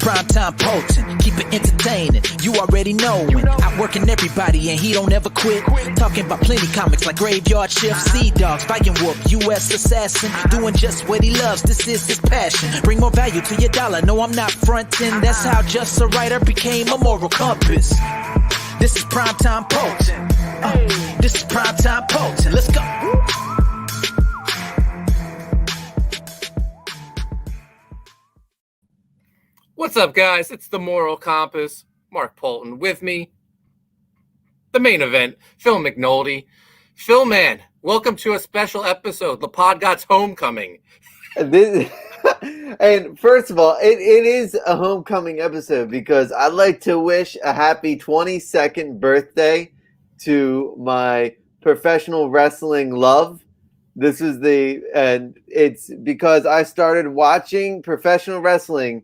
primetime Poulton, keep it entertaining. You already knowin', outworking everybody and he don't ever quit. Talking about plenty comics like Graveyard Shift, Sea Dogs, Viking Wolf, USAssassin, doing just what he loves. This is his passion. Bring more value to your dollar. No, I'm not frontin'. That's how just a writer became a moral compass. This is primetime Poulton. This is primetime Poulton. Let's go. What's up, guys? It's the Moral Compass. Mark Poulton with me. The main event, Phil McNulty. Phil, man, welcome to a special episode, the Pod God's Homecoming. And first of all, it is a homecoming episode because I'd like to wish a happy 22nd birthday to my professional wrestling love. And it's because I started watching professional wrestling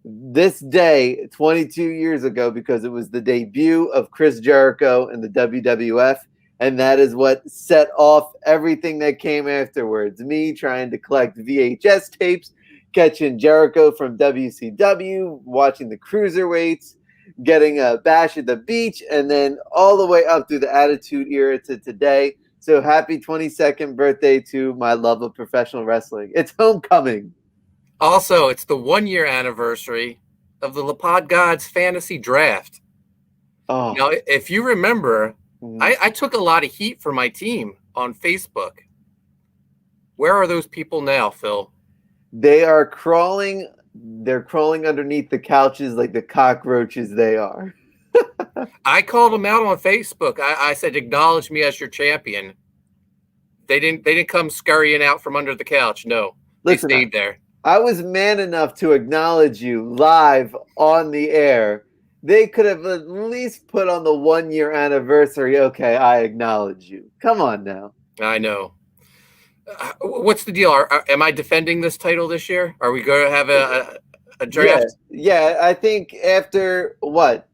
this day 22 years ago because it was the debut of Chris Jericho in the WWF, and that is what set off everything that came afterwards. Me trying to collect VHS tapes, catching Jericho from WCW, watching the Cruiserweights, getting a Bash at the Beach, and then all the way up through the Attitude Era to today. So happy 22nd birthday to my love of professional wrestling. It's homecoming. Also, it's the 1-year anniversary of the Pod Gods Fantasy Draft. Oh. Now, if you remember, I took a lot of heat for my team on Facebook. Where are those people now, Phil? They are crawling. They're crawling underneath the couches like the cockroaches they are. I called them out on Facebook. I said, acknowledge me as your champion. They didn't come scurrying out from under the couch. No, they stayed there. I was man enough to acknowledge you live on the air. They could have at least put on the 1-year anniversary. Okay, I acknowledge you. Come on now. I know. What's the deal? Am I defending this title this year? Are we going to have a draft? Yeah, I think after what?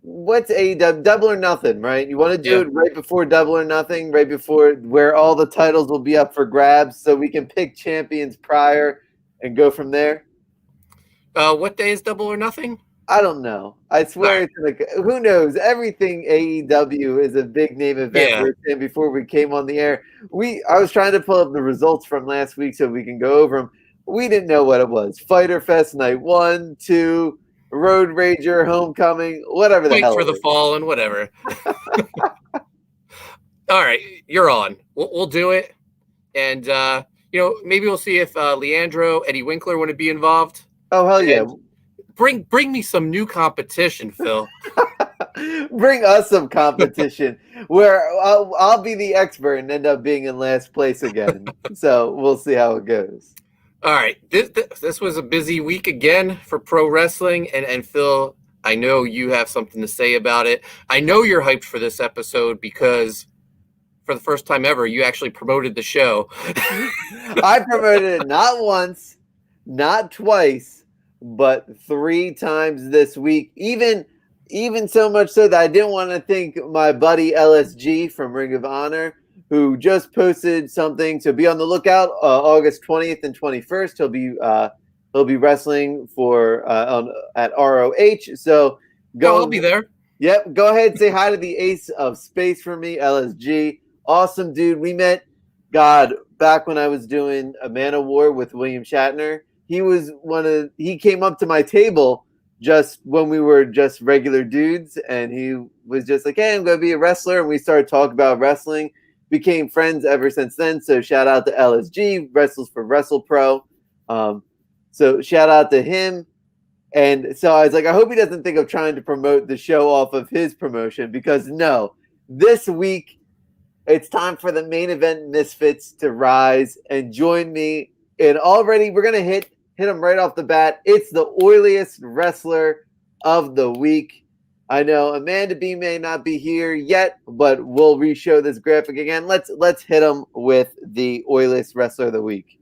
What's AEW? Double or Nothing, right? You want to do it right before Double or Nothing, right before where all the titles will be up for grabs, so we can pick champions prior and go from there. What day is Double or Nothing? I don't know. I swear it's like, who knows? Everything AEW is a big name event. And before we came on the air, I was trying to pull up the results from last week so we can go over them. We didn't know what it was. Fighter Fest night 1, 2. Road Rager, Homecoming, whatever the hell. Wait for the Fallen, whatever. All right, you're on. We'll do it. And, maybe we'll see if Leandro, Eddie Winkler want to be involved. Oh, hell yeah. Bring me some new competition, Phil. Bring us some competition where I'll be the expert and end up being in last place again. So we'll see how it goes. All right, this was a busy week again for pro wrestling, and Phil, I know you have something to say about it. I know you're hyped for this episode because for the first time ever, you actually promoted the show. I promoted it not once, not twice, but 3 times this week. Even so much so that I didn't want to thank my buddy LSG from Ring of Honor, who just posted something. So be on the lookout. August 20th and 21st, he'll be wrestling at ROH. So I'll be there. Yep, go ahead and say hi to the Ace of Space for me, LSG. Awesome dude. We met back when I was doing a Man of War with William Shatner. He came up to my table just when we were just regular dudes, and he was just like, "Hey, I'm gonna be a wrestler," and we started talking about wrestling. Became friends ever since then. So shout out to LSG, wrestles for WrestlePro. So shout out to him. And so I was like, I hope he doesn't think of trying to promote the show off of his promotion, because no, this week it's time for the main event Misfits to rise and join me. And already we're gonna hit him right off the bat. It's the oiliest wrestler of the week. I know Amanda B may not be here yet, but we'll re-show this graphic again. Let's hit him with the oiliest wrestler of the week.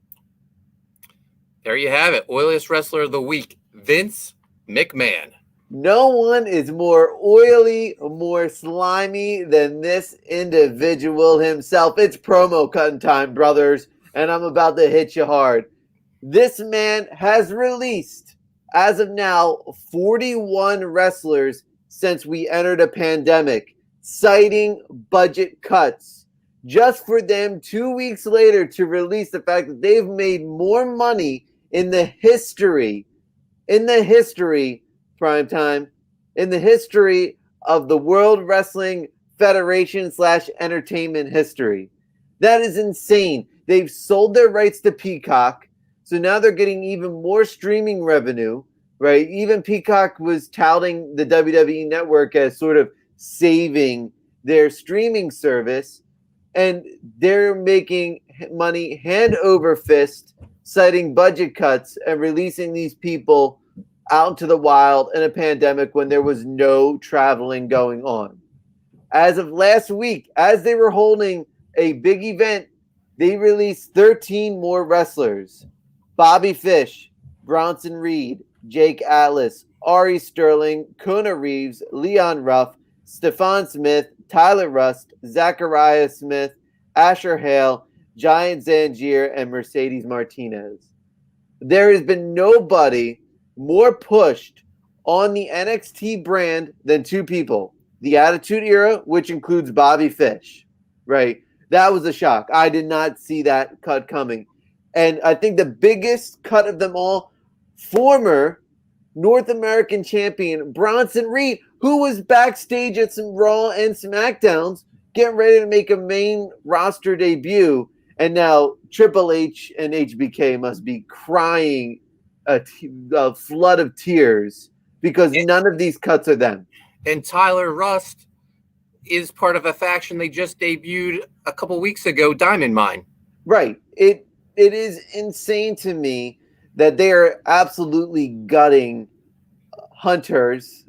There you have it. Oiliest wrestler of the week, Vince McMahon. No one is more oily, more slimy than this individual himself. It's promo cutting time, brothers, and I'm about to hit you hard. This man has released as of now, 41 wrestlers since we entered a pandemic, citing budget cuts, just for them 2 weeks later to release the fact that they've made more money in the history, prime time, in the history of the World Wrestling Federation / entertainment history. That is insane. They've sold their rights to Peacock, so now they're getting even more streaming revenue, right? Even Peacock was touting the WWE Network as sort of saving their streaming service, and they're making money hand over fist, citing budget cuts and releasing these people out into the wild in a pandemic when there was no traveling going on. As of last week, as they were holding a big event, they released 13 more wrestlers. Bobby Fish, Bronson Reed, Jake Atlas, Ari Sterling, Kona Reeves, Leon Ruff, Stephon Smith, Tyler Rust, Zachariah Smith, Asher Hale, Giant Zangier, and Mercedes Martinez. There has been nobody more pushed on the NXT brand than two people. The Attitude Era, which includes Bobby Fish, right? That was a shock. I did not see that cut coming. And I think the biggest cut of them all, former North American champion Bronson Reed, who was backstage at some Raw and SmackDowns, getting ready to make a main roster debut. And now Triple H and HBK must be crying a flood of tears because none of these cuts are them. And Tyler Rust is part of a faction they just debuted a couple weeks ago, Diamond Mine. Right. It is insane to me that they are absolutely gutting Hunter's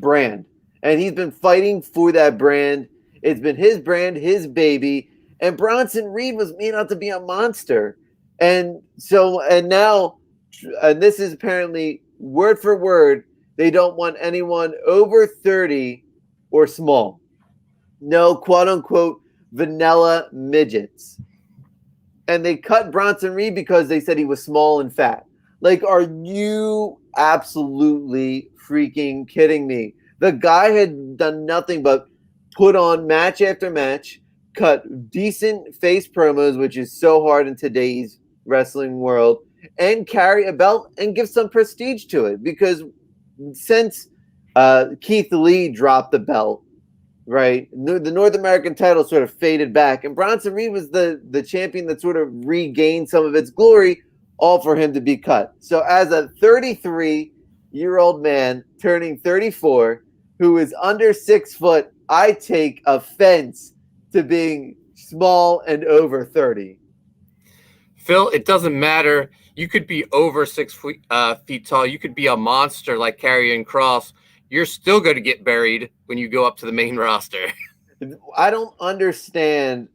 brand. And he's been fighting for that brand. It's been his brand, his baby. And Bronson Reed was made out to be a monster. And now this is apparently word for word, they don't want anyone over 30 or small. No quote unquote vanilla midgets. And they cut Bronson Reed because they said he was small and fat. Like, are you absolutely freaking kidding me? The guy had done nothing but put on match after match, cut decent face promos, which is so hard in today's wrestling world, and carry a belt and give some prestige to it. Because since Keith Lee dropped the belt, right, the North American title sort of faded back, and Bronson Reed was the champion that sort of regained some of its glory, all for him to be cut. So as a 33-year-old man turning 34, who is under 6 foot, I take offense to being small and over 30. Phil, it doesn't matter. You could be over 6 feet tall. You could be a monster like Karrion Kross. You're still going to get buried when you go up to the main roster. I don't understand.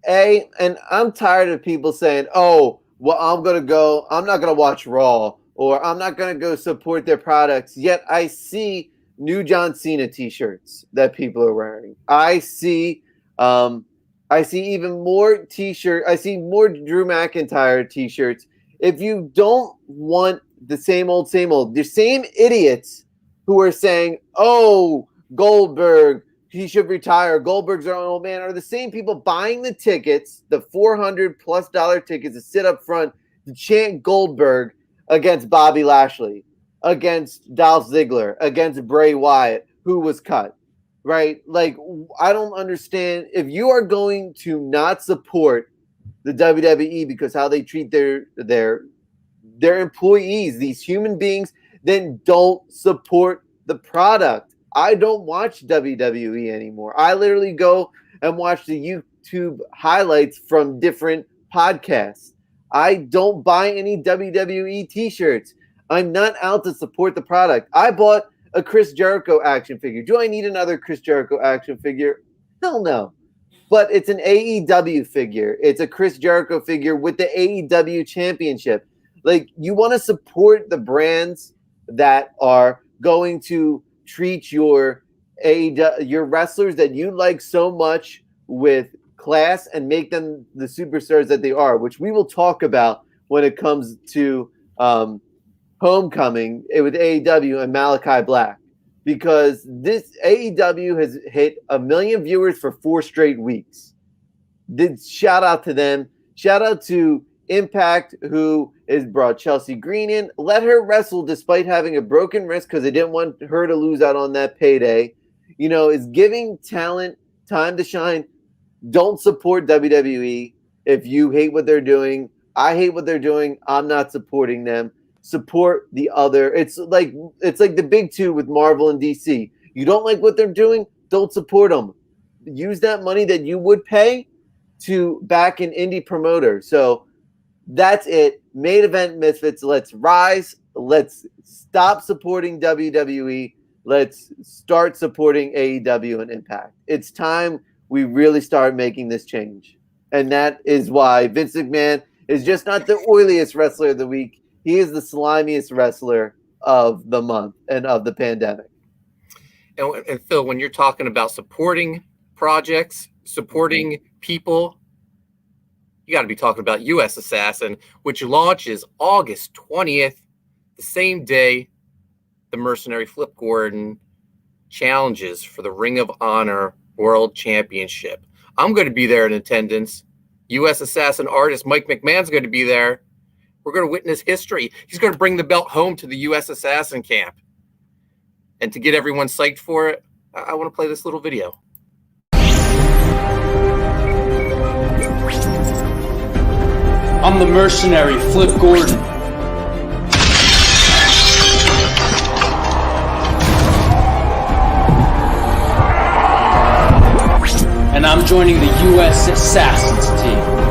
And I'm tired of people saying, oh, well, I'm not going to watch Raw, or I'm not going to go support their products. Yet I see new John Cena t-shirts that people are wearing. I see even more t-shirts. I see more Drew McIntyre t-shirts. If you don't want the same old, the same idiots who are saying, oh, Goldberg, he should retire, Goldberg's our old man, are the same people buying the tickets, the $400+ tickets to sit up front to chant Goldberg against Bobby Lashley, against Dolph Ziggler, against Bray Wyatt, who was cut, right? Like, I don't understand. If you are going to not support the WWE because how they treat their employees, these human beings, then don't support the product. I don't watch WWE anymore. I literally go and watch the YouTube highlights from different podcasts. I don't buy any WWE t-shirts. I'm not out to support the product. I bought a Chris Jericho action figure. Do I need another Chris Jericho action figure? Hell no. But it's an AEW figure. It's a Chris Jericho figure with the AEW championship. Like, you want to support the brands that are going to treat your wrestlers that you like so much with class and make them the superstars that they are, which we will talk about when it comes to homecoming with AEW and Malachi Black, because this AEW has hit 1 million viewers for 4 straight weeks. Shout out to them. Shout out to Impact, who has brought Chelsea Green in. Let her wrestle despite having a broken wrist because they didn't want her to lose out on that payday. Is giving talent time to shine. Don't support WWE if you hate what they're doing. I hate what they're doing. I'm not supporting them. Support the other. It's like the big two with Marvel and DC. You don't like what they're doing? Don't support them. Use that money that you would pay to back an indie promoter. So that's it. Main Event Misfits. Let's rise. Let's stop supporting WWE. Let's start supporting AEW and Impact. It's time we really start making this change. And that is why Vince McMahon is just not the oiliest wrestler of the week. He is the slimiest wrestler of the month and of the pandemic. And Phil, when you're talking about supporting projects, supporting people, you got to be talking about USAssassin, which launches August 20th, the same day the mercenary Flip Gordon challenges for the Ring of Honor World Championship. I'm going to be there in attendance. USAssassin artist Mike McMahon's going to be there. We're going to witness history. He's going to bring the belt home to the USAssassin camp. And to get everyone psyched for it, I want to play this little video. I'm the mercenary Flip Gordon. And I'm joining the USAssassin's team.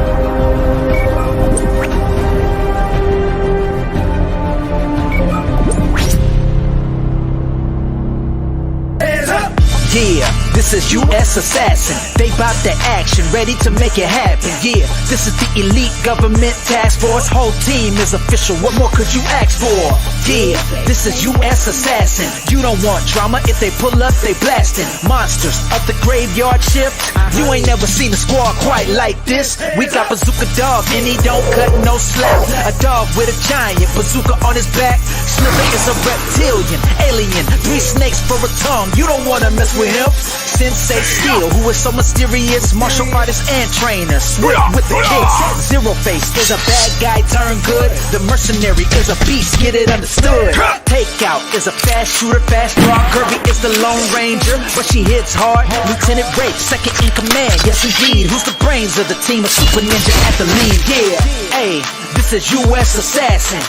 Yeah, this is USAssassin. They bout the action, ready to make it happen. Yeah, this is the elite government task force. Whole team is official. What more could you ask for? Yeah, this is USAssassin. You don't want drama. If they pull up, they blasting. Monsters of the graveyard shift. You ain't never seen a squad quite like this. We got Bazooka Dog, and he don't cut no slack. A dog with a giant bazooka on his back. Slither is a reptilian, alien. 3 snakes for a tongue. You don't wanna mess with him. Sensei Steel, who is so mysterious, martial artist and trainer. Swift with the kicks. Zero Face is a bad guy turned good. The mercenary is a beast, get it understood. Takeout is a fast shooter, fast draw. Kirby is the Lone Ranger, but she hits hard. Lieutenant Rafe, second in command, yes indeed. Who's the brains of the team? A super ninja at the lead. Yeah, hey, this is USAssassin.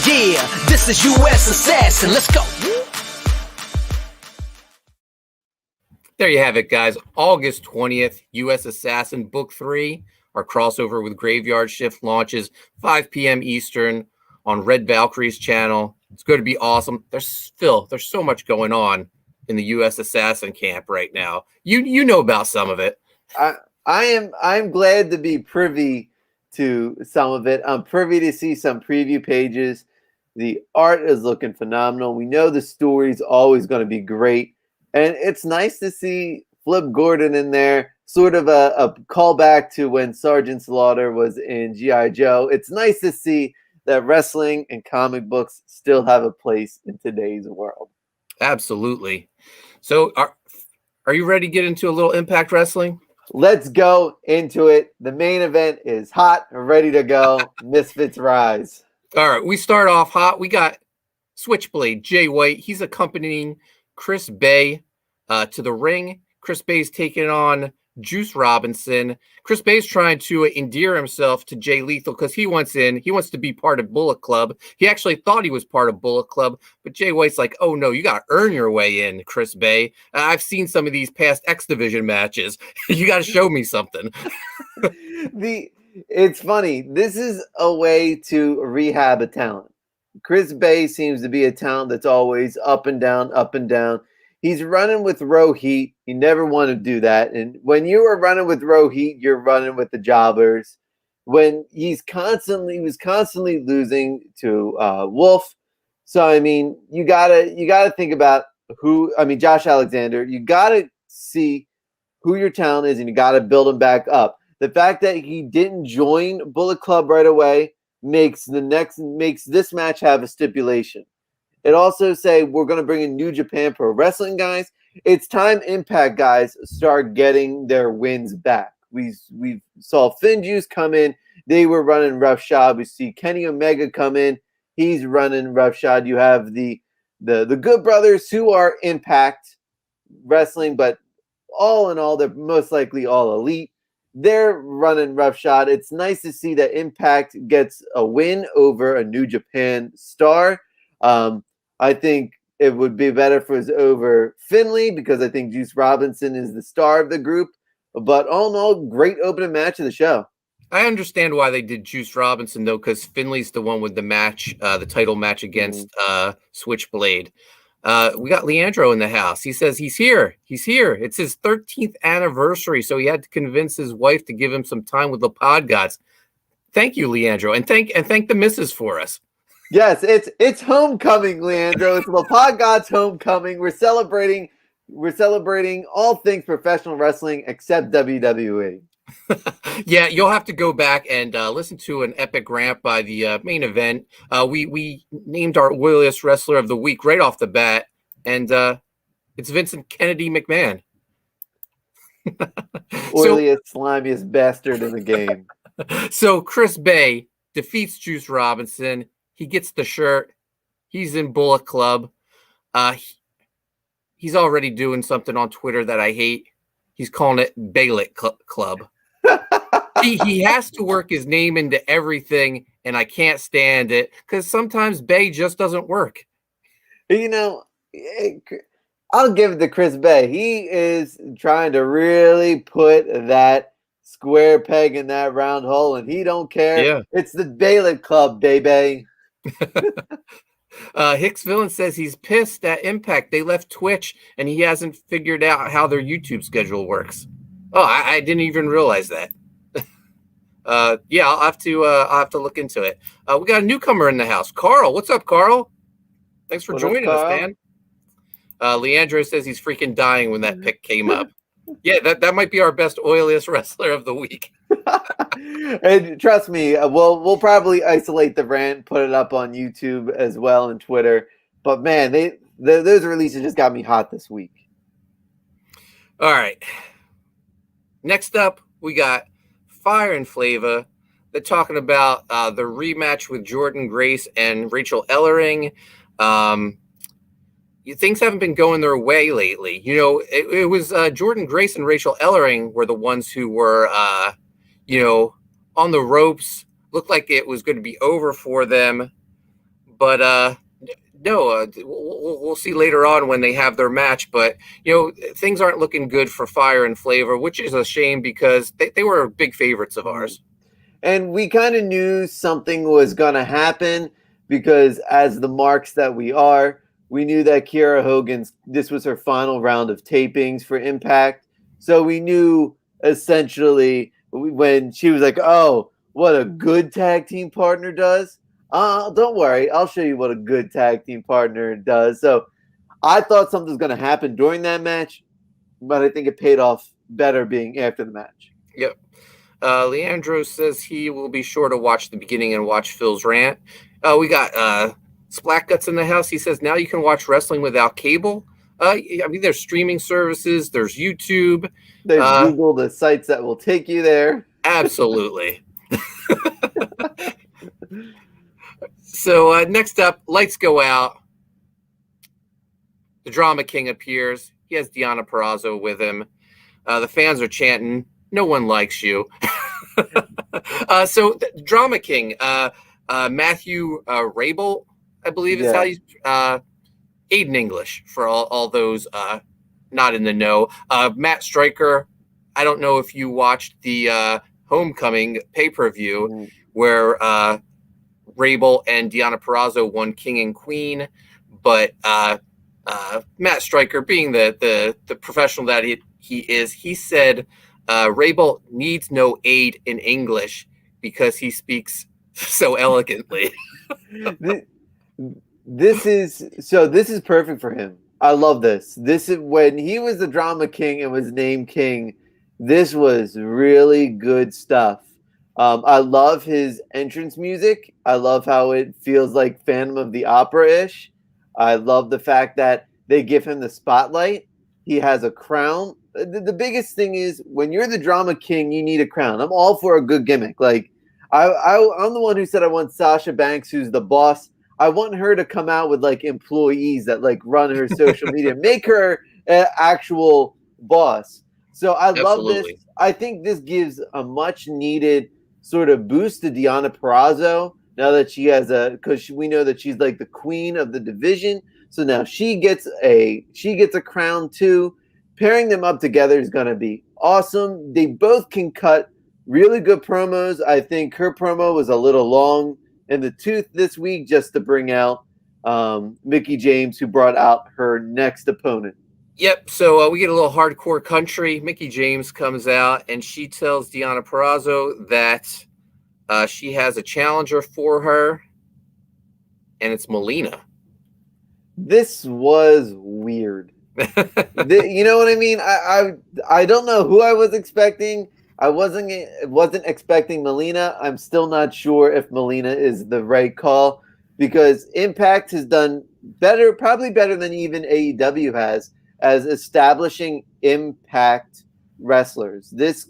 Yeah, this is USAssassin. Let's go. There you have it, guys. August 20th, USAssassin Book 3, our crossover with Graveyard Shift, launches 5 p.m. Eastern on Red Valkyrie's channel. It's going to be awesome. There's so much going on in the USAssassin camp right now. You know about some of it. I'm glad to be privy to some of it. I'm privy to see some preview pages. The art is looking phenomenal. We know the story's always going to be great. And it's nice to see Flip Gordon in there, sort of a callback to when Sergeant Slaughter was in G.I. Joe. It's nice to see that wrestling and comic books still have a place in today's world. Absolutely. So are you ready to get into a little Impact Wrestling? Let's go into it. The main event is hot and ready to go. Misfits rise. All right, we start off hot. We got Switchblade Jay White. He's accompanying Chris Bay to the ring. Chris Bay's taking on Juice Robinson. Chris Bay's trying to endear himself to Jay Lethal because he wants to be part of Bullet Club. He actually thought he was part of Bullet Club, but Jay White's like, oh no, you got to earn your way in, Chris Bay. I've seen some of these past X Division matches. You got to show me something. It's funny. This is a way to rehab a talent. Chris Bay seems to be a talent that's always up and down, up and down. He's running with Raw Heat. You never want to do that. And when you are running with Raw Heat, you're running with the jobbers. When he was constantly losing to Wolf. So I mean, you gotta think about Josh Alexander. You gotta see who your talent is, and you gotta build him back up. The fact that he didn't join Bullet Club right away makes this match have a stipulation. It also say we're going to bring in New Japan Pro Wrestling guys. It's time Impact guys start getting their wins back. We saw Finjuice come in. They were running roughshod. We see Kenny Omega come in. He's running roughshod. You have the Good Brothers, who are Impact Wrestling, but all in all, they're most likely all elite. They're running roughshod. It's nice to see that Impact gets a win over a New Japan star. I think it would be better if it was over Finlay, because I think Juice Robinson is the star of the group. But all in all, great opening match of the show. I understand why they did Juice Robinson, though, because Finley's the one with the match, the title match against Switchblade. We got Leandro in the house. He says he's here. He's here. It's his 13th anniversary, so he had to convince his wife to give him some time with the Pod Gods. Thank you, Leandro, and thank the missus for us. Yes, it's homecoming, Leandro. It's the Pod Gods homecoming. We're celebrating all things professional wrestling except WWE. Yeah, you'll have to go back and listen to an epic rant by the main event. We named our oiliest wrestler of the week right off the bat, and it's Vincent Kennedy McMahon. Oiliest, slimiest bastard in the game. So Chris Bay defeats Juice Robinson. He gets the shirt. He's in Bullet Club. He's already doing something on Twitter that I hate. He's calling it Baylet Club. He has to work his name into everything, and I can't stand it because sometimes Bay just doesn't work. You know, I'll give it to Chris Bay. He is trying to really put that square peg in that round hole, and he don't care. Yeah. It's the Baylet Club, baby. Hicks Villain says he's pissed at Impact. They left Twitch, and he hasn't figured out how their YouTube schedule works. Oh, I didn't even realize that. Yeah, I'll have to look into it. We got a newcomer in the house, Carl. What's up, Carl? Thanks for joining us, man. Leandro says he's freaking dying when that pick came up. Yeah, that might be our best oiliest wrestler of the week. And trust me, we'll probably isolate the rant, put it up on YouTube as well and Twitter. But man, those releases just got me hot this week. All right. Next up, we got Fire and Flavor. They're talking about the rematch with Jordan Grace and Rachel Ellering. Things haven't been going their way lately. You know, it was Jordan Grace and Rachel Ellering were the ones who were, on the ropes. Looked like it was going to be over for them. But no, we'll see later on when they have their match. But, things aren't looking good for Fire and Flavor, which is a shame because they were big favorites of ours. And we kind of knew something was going to happen because as the marks that we are, we knew that Kiera this was her final round of tapings for Impact. So we knew essentially when she was like, oh, what a good tag team partner does. Don't worry. I'll show you what a good tag team partner does. So I thought something was going to happen during that match, but I think it paid off better being after the match. Yep. Leandro says he will be sure to watch the beginning and watch Phil's rant. We got Splat Guts in the house. He says now you can watch wrestling without cable. There's streaming services. There's YouTube. There's Google, the sites that will take you there. Absolutely. So next up, lights go out. The Drama King appears. He has Deonna Purrazzo with him. The fans are chanting, "No one likes you." So the Drama King, Matthew Rabel, I believe is how you Aiden English for all those not in the know. Matt Stryker, I don't know if you watched the Homecoming pay-per-view where Rabel and Deonna Purrazzo won King and Queen, but Matt Stryker, being the professional that he is, he said Rabel needs no aid in English because he speaks so elegantly. This is perfect for him. I love this. This is when he was the Drama King and was named King. This was really good stuff. I love his entrance music. I love how it feels like Phantom of the Opera-ish. I love the fact that they give him the spotlight. He has a crown. The biggest thing is when you're the drama king, you need a crown. I'm all for a good gimmick. Like I'm the one who said I want Sasha Banks, who's the boss. I want her to come out with like employees that like run her social media, make her an actual boss. So I love this. I think this gives a much needed sort of boost to Deonna Purrazzo now that she has because we know that she's like the queen of the division. So now she gets a crown too. Pairing them up together is going to be awesome. They both can cut really good promos. I think her promo was a little long in the tooth this week just to bring out Mickie James, who brought out her next opponent. Yep, so we get a little hardcore country. Mickie James comes out, and she tells Deonna Purrazzo that she has a challenger for her, and it's Melina. This was weird. You know what I mean? I don't know who I was expecting. I wasn't expecting Melina. I'm still not sure if Melina is the right call because Impact has done better, probably better than even AEW has, as establishing Impact wrestlers. This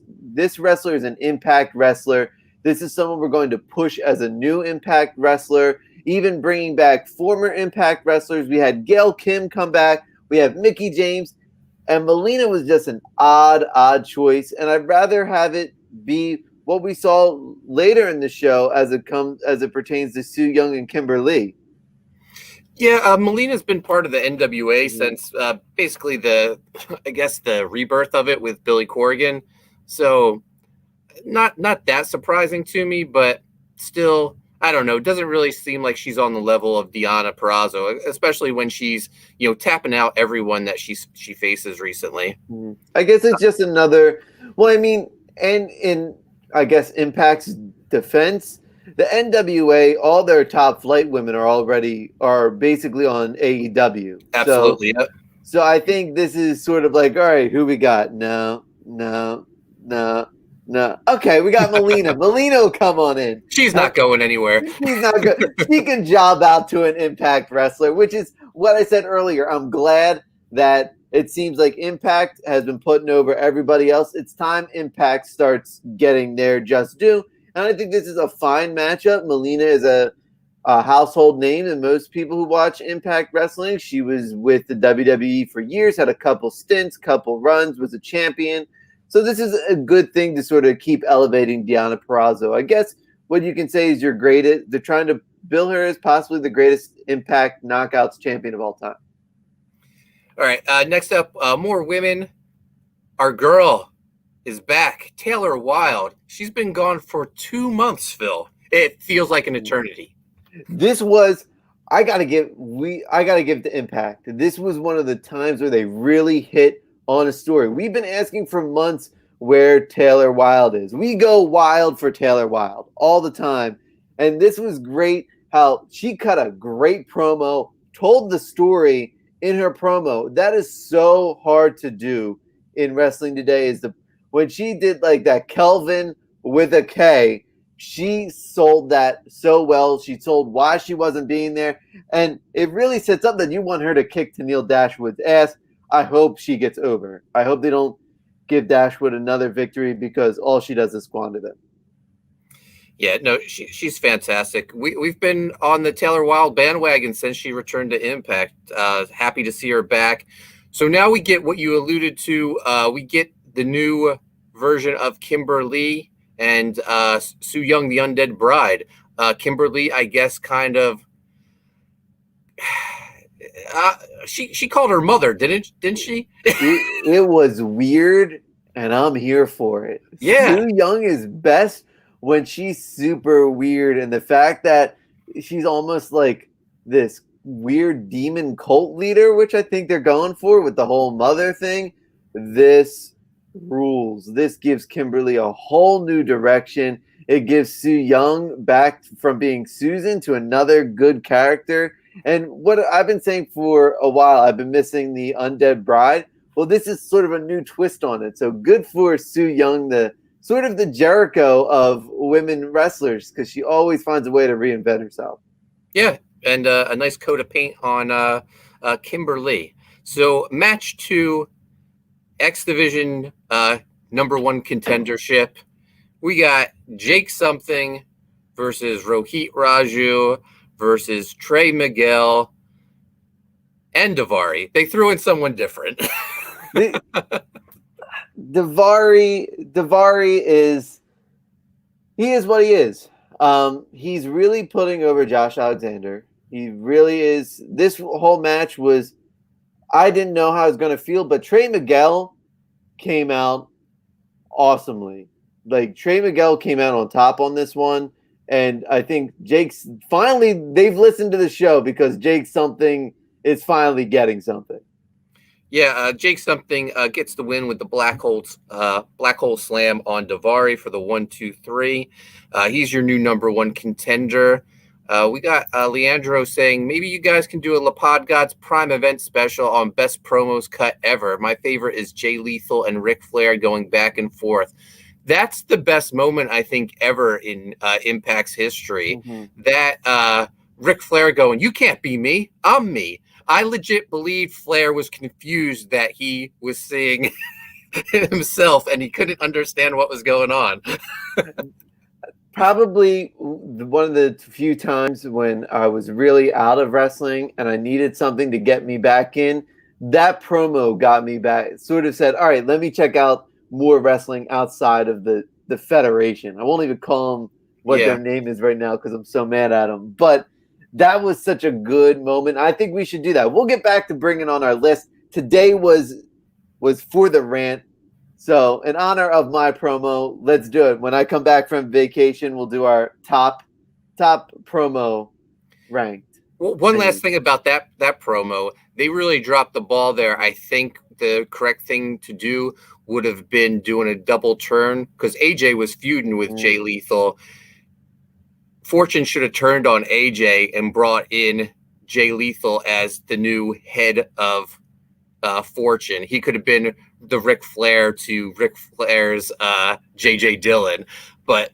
wrestler is an Impact wrestler. This is someone we're going to push as a new Impact wrestler, even bringing back former Impact wrestlers. We had Gail Kim come back. We have Mickie James. And Melina was just an odd choice. And I'd rather have it be what we saw later in the show as it pertains to Su Yung and Kimber Lee. Yeah, Melina's been part of the NWA since basically the rebirth of it with Billy Corgan. So not that surprising to me, but still, I don't know. It doesn't really seem like she's on the level of Deonna Purrazzo, especially when she's, tapping out everyone that she faces recently. I guess it's just another. Well, I mean, and in I guess Impact's defense, the NWA, all their top flight women are basically on AEW. Absolutely. So I think this is sort of like, all right, who we got? No. Okay, we got Melina. Melina will come on in. She's not going anywhere. She's not good. She can job out to an Impact wrestler, which is what I said earlier. I'm glad that it seems like Impact has been putting over everybody else. It's time Impact starts getting their just due. And I think this is a fine matchup. Melina is a household name to most people who watch Impact Wrestling. She was with the WWE for years, had a couple stints, couple runs, was a champion. So this is a good thing to sort of keep elevating Deonna Purrazzo. I guess what you can say is they're trying to bill her as possibly the greatest Impact Knockouts champion of all time. All right, next up, more women. Our girl is back, Taylor Wilde. She's been gone for 2 months, Phil. It feels like an eternity. This was I gotta give to Impact. This was one of the times where they really hit on a story. We've been asking for months where Taylor Wilde is. We go wild for Taylor Wilde all the time. And this was great how she cut a great promo, told the story in her promo. That is so hard to do in wrestling today. When she did like that Kelvin with a K, she sold that so well. She told why she wasn't being there. And it really sets up that you want her to kick Tennille Dashwood's ass. I hope she gets over. I hope they don't give Dashwood another victory because all she does is squander them. Yeah, no, she's fantastic. We've been on the Taylor Wilde bandwagon since she returned to Impact. Happy to see her back. So now we get what you alluded to. We get the new version of Kimber Lee and Su Yung, the Undead Bride. Kimber Lee, I guess, kind of. She called her mother, didn't she? It was weird, and I'm here for it. Yeah, Su Yung is best when she's super weird, and the fact that she's almost like this weird demon cult leader, which I think they're going for with the whole mother thing. This rules. This gives Kimber Lee a whole new direction. It gives Su Yung back from being Susan to another good character. And what I've been saying for a while, I've been missing the Undead Bride. Well, this is sort of a new twist on it. So good for Su Yung, the sort of the Jericho of women wrestlers because she always finds a way to reinvent herself. Yeah, and a nice coat of paint on Kimberly. So match 2, X Division number 1 contendership. We got Jake Something versus Rohit Raju versus Trey Miguel and Daivari. They threw in someone different. Daivari is what he is. He's really putting over Josh Alexander. He really is. This whole match was, I didn't know how I was going to feel, but Trey Miguel came out awesomely. Like, Trey Miguel came out on top on this one. And I think Jake's finally, they've listened to the show because Jake Something is finally getting something. Yeah, Jake Something gets the win with the black hole slam on Daivari for the 1-2-3. He's your new number 1 contender. We got Leandro saying, maybe you guys can do a La Pod Gods Prime event special on best promos cut ever. My favorite is Jay Lethal and Ric Flair going back and forth. That's the best moment, I think, ever in Impact's history. Mm-hmm. That Ric Flair going, you can't be me, I'm me. I legit believe Flair was confused that he was seeing himself and he couldn't understand what was going on. Probably one of the few times when I was really out of wrestling and I needed something to get me back in. That promo got me back. It sort of said, all right, let me check out more wrestling outside of the Federation. I won't even call them what their name is right now because I'm so mad at them. But that was such a good moment. I think we should do that. We'll get back to bringing on our list. Today was for the rant. So in honor of my promo, let's do it. When I come back from vacation, we'll do our top promo ranked. Well, one last thing about that promo. They really dropped the ball there. I think the correct thing to do would have been doing a double turn because AJ was feuding with Jay Lethal. Fortune should have turned on AJ and brought in Jay Lethal as the new head of Fortune. He could have been the Ric Flair to Ric Flair's J.J. Dillon. But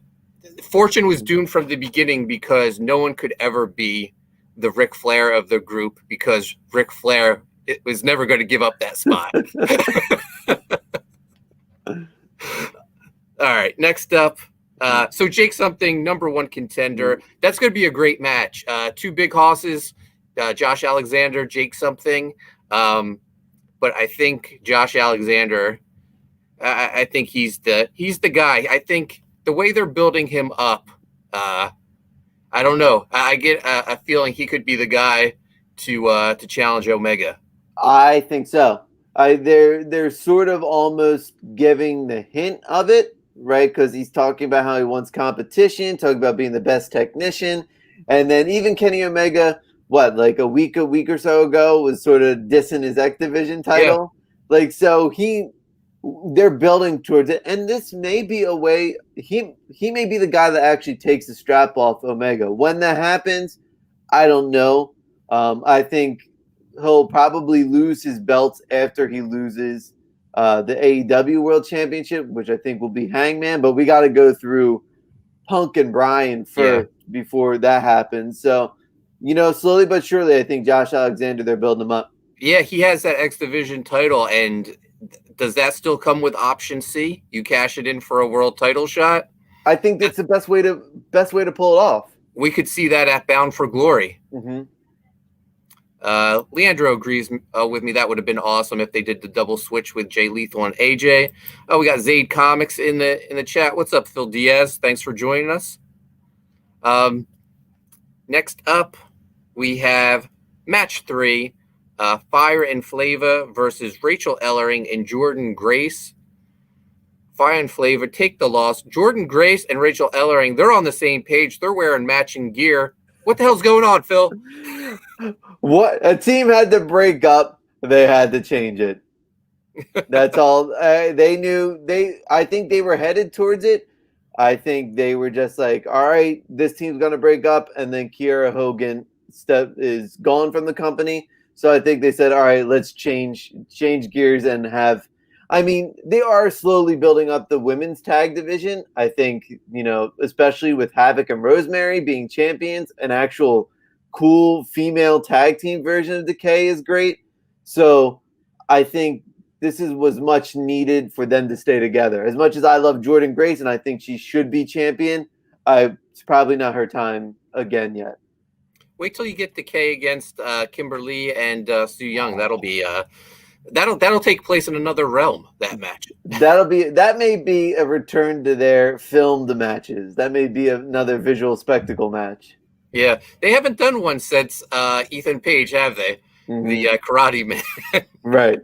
Fortune was doomed from the beginning because no one could ever be the Ric Flair of the group because Ric Flair was never going to give up that spot. All right, next up. So Jake Something, number 1 contender. That's going to be a great match. 2 big hosses, Josh Alexander, Jake Something. But I think Josh Alexander, I think he's the guy. I think the way they're building him up, I don't know. I get a feeling he could be the guy to challenge Omega. I think so. They're sort of almost giving the hint of it. Right, because he's talking about how he wants competition, talking about being the best technician, and then even Kenny Omega, like a week or so ago, was sort of dissing his X Division title. Yeah. Like, so they're building towards it, and this may be a way he may be the guy that actually takes the strap off Omega. When that happens, I don't know. I think he'll probably lose his belts after he loses the AEW World Championship, which I think will be Hangman, but we got to go through Punk and Bryan first before that happens. So, slowly but surely, I think Josh Alexander, they're building him up. Yeah, he has that X Division title, and does that still come with option C? You cash it in for a world title shot? I think that's the best way to pull it off. We could see that at Bound for Glory. Mm-hmm. Leandro agrees with me. That would have been awesome if they did the double switch with Jay Lethal and AJ. We got Zayd Comics in the chat. What's up, Phil Diaz? Thanks for joining us. Next up, we have match 3, Fire and Flava versus Rachel Ellering and Jordan Grace. Fire and Flava take the loss. Jordan Grace and Rachel Ellering, they're on the same page. They're wearing matching gear. What the hell's going on, Phil? What a team had to break up, they had to change it. That's all. They knew I think they were headed towards it. I think they were just like, all right, this team's gonna break up, and then Kiera Hogan is gone from the company. So I think they said, all right, let's change gears and have. I mean, they are slowly building up the women's tag division. I think, especially with Havoc and Rosemary being champions, an actual cool female tag team version of Decay is great. So I think this was much needed for them to stay together. As much as I love Jordan Grace and I think she should be champion, it's probably not her time again yet. Wait till you get Decay against Kimberly and Su Yung. That'll be that'll take place in another realm. That match. That may be a return to their filmed matches. That may be another visual spectacle match. Yeah, they haven't done one since Ethan Page, have they? Mm-hmm. The Karate Man. Right.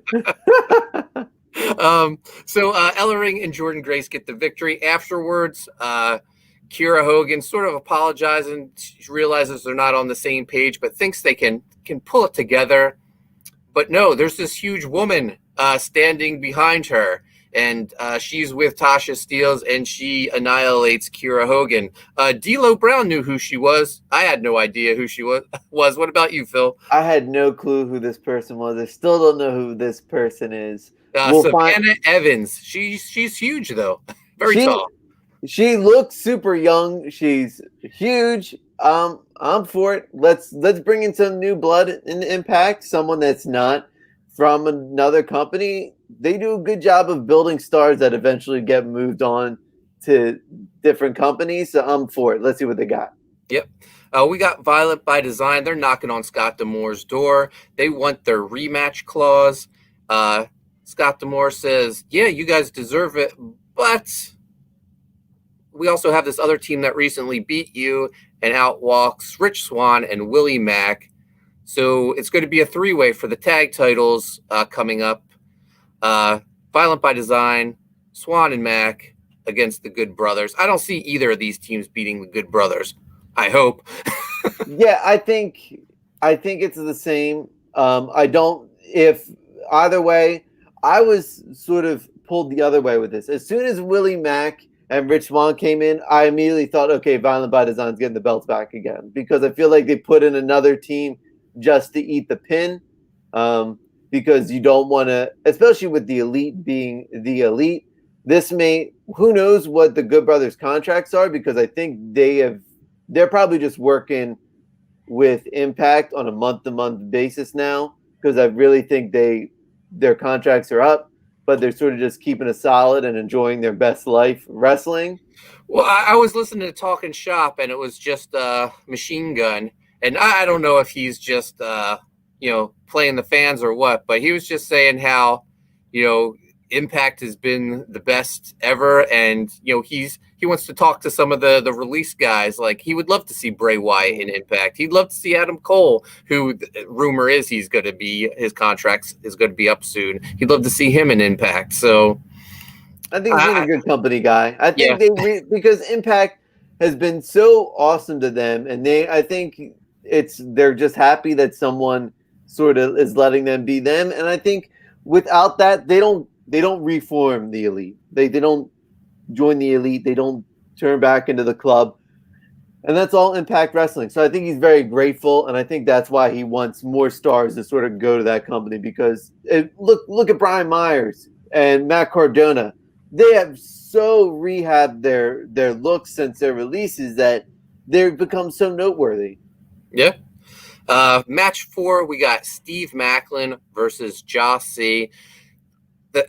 So Ellering and Jordan Grace get the victory. Afterwards, Kiera Hogan sort of apologizing. She realizes they're not on the same page, but thinks they can pull it together. But no, there's this huge woman standing behind her, and she's with Tasha Steelz, and she annihilates Kiera Hogan. D'Lo Brown knew who she was. I had no idea who she was. What about you, Phil? I had no clue who this person was. I still don't know who this person is. Savannah Evans. She's huge, though. Very tall. She looks super young. She's huge. I'm for it. Let's bring in some new blood in Impact. Someone that's not from another company. They do a good job of building stars that eventually get moved on to different companies. So I'm for it. Let's see what they got. Yep. We got Violent by Design. They're knocking on Scott D'Amore's door. They want their rematch clause. Scott D'Amore says, yeah, you guys deserve it, but we also have this other team that recently beat you, and out walks Rich Swann and Willie Mack. So it's going to be a three-way for the tag titles coming up. Violent by Design, Swann and Mack against the Good Brothers. I don't see either of these teams beating the Good Brothers. I hope. Yeah, I think it's the same. If either way, I was sort of pulled the other way with this. As soon as Willie Mack and Rich Swann came in, I immediately thought, okay, Violent by Design's getting the belts back again, because I feel like they put in another team just to eat the pin, because you don't want to, especially with the Elite being the Elite, who knows what the Good Brothers contracts are, because I think they're probably just working with Impact on a month-to-month basis now, because I really think their contracts are up, but they're sort of just keeping it solid and enjoying their best life wrestling. Well, I was listening to Talking Shop, and it was just Machine Gun, and I don't know if he's just playing the fans or what, but he was just saying how Impact has been the best ever, and he wants to talk to some of the release guys. Like, he would love to see Bray Wyatt in Impact. He'd love to see Adam Cole, who rumor is his contract is going to be up soon. He'd love to see him in Impact. So I think he's a good company guy. I think because Impact has been so awesome to them, and I think they're just happy that someone sort of is letting them be them. And I think without that, they don't reform the Elite. They don't join the Elite. They don't turn back into the club. And that's all Impact Wrestling. So I think he's very grateful, and I think that's why he wants more stars to sort of go to that company, because look at Brian Myers and Matt Cardona. They have so rehabbed their looks since their releases that they've become so noteworthy. Yeah. Match 4, we got Steve Macklin versus Jossey.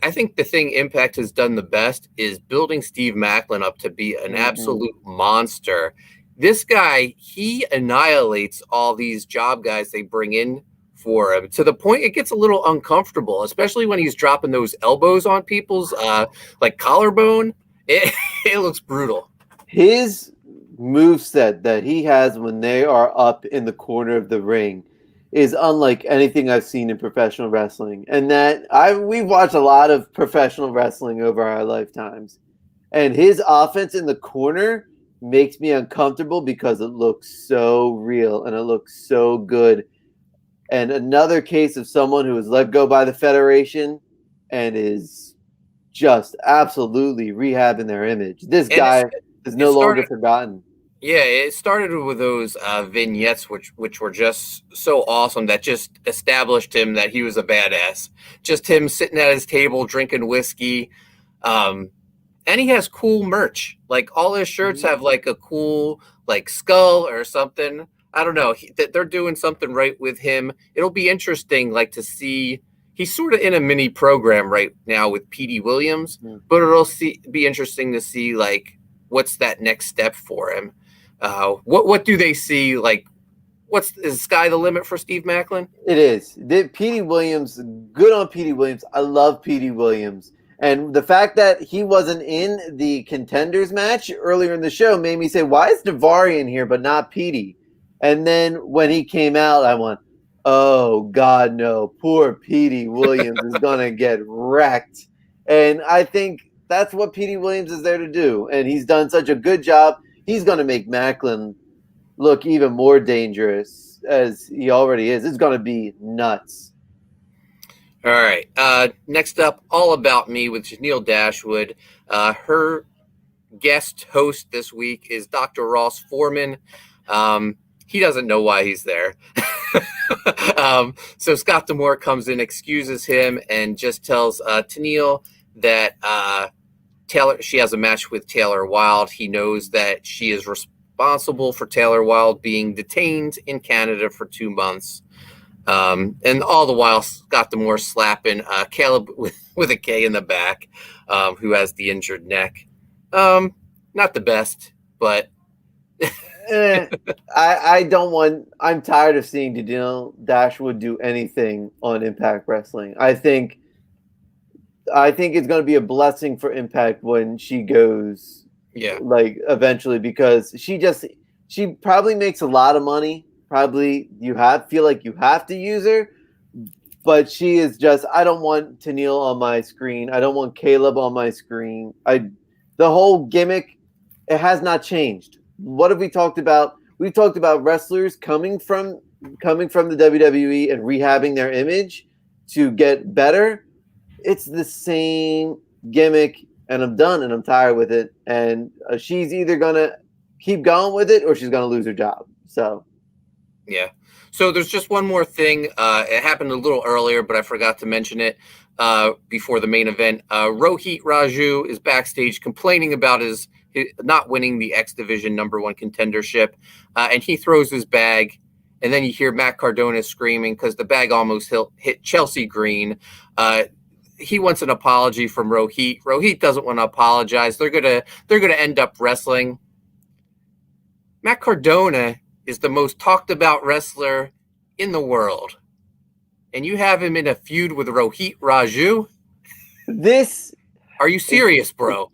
I think the thing Impact has done the best is building Steve Macklin up to be an absolute monster. This guy, he annihilates all these job guys they bring in for him, to the point it gets a little uncomfortable, especially when he's dropping those elbows on people's like collarbone. It looks brutal. His moveset that he has when they are up in the corner of the ring is unlike anything I've seen in professional wrestling. And we've watched a lot of professional wrestling over our lifetimes. And his offense in the corner makes me uncomfortable because it looks so real and it looks so good. And another case of someone who was let go by the Federation and is just absolutely rehabbing their image. This guy is no longer forgotten. Yeah, it started with those vignettes, which were just so awesome that just established him that he was a badass. Just him sitting at his table drinking whiskey, and he has cool merch. Like all his shirts have like a cool like skull or something. I don't know. They're doing something right with him. It'll be interesting, like to see. He's sort of in a mini program right now with Petey Williams, but it'll be interesting to see like what's that next step for him. What do they see? Like, is sky the limit for Steve Macklin? It is. Petey Williams, good on Petey Williams. I love Petey Williams. And the fact that he wasn't in the contenders match earlier in the show made me say, why is Daivari in here but not Petey? And then when he came out, I went, oh, God, no. Poor Petey Williams is going to get wrecked. And I think that's what Petey Williams is there to do. And he's done such a good job. He's going to make Macklin look even more dangerous as he already is. It's going to be nuts. All right. Next up, All About Me with Janelle Dashwood. Her guest host this week is Dr. Ross Foreman. He doesn't know why he's there. So Scott D'Amore comes in, excuses him, and just tells Tenille that she has a match with Taylor Wilde. He knows that she is responsible for Taylor Wilde being detained in Canada for 2 months. And all the while, Scott D'Amore slapping Caleb with a K in the back, who has the injured neck. Not the best, but... I'm tired of seeing Janelle Dashwood do anything on Impact Wrestling. I think it's going to be a blessing for Impact when she goes, like eventually, because she probably makes a lot of money. Probably feel like you have to use her, but she is just. I don't want Tenille on my screen. I don't want Caleb on my screen. The whole gimmick, it has not changed. What have we talked about? We've talked about wrestlers coming from the WWE and rehabbing their image to get better. It's the same gimmick, and I'm done, and I'm tired with it. And she's either gonna keep going with it or she's gonna lose her job. So, yeah. So there's just one more thing. It happened a little earlier, but I forgot to mention it before the main event. Rohit Raju is backstage complaining about his not winning the X Division #1 contendership, and he throws his bag, and then you hear Matt Cardona screaming because the bag almost hit Chelsea Green. He wants an apology from Rohit. Rohit doesn't want to apologize. They're gonna end up wrestling. Matt Cardona is the most talked about wrestler in the world, and you have him in a feud with Rohit Raju. Are you serious, bro?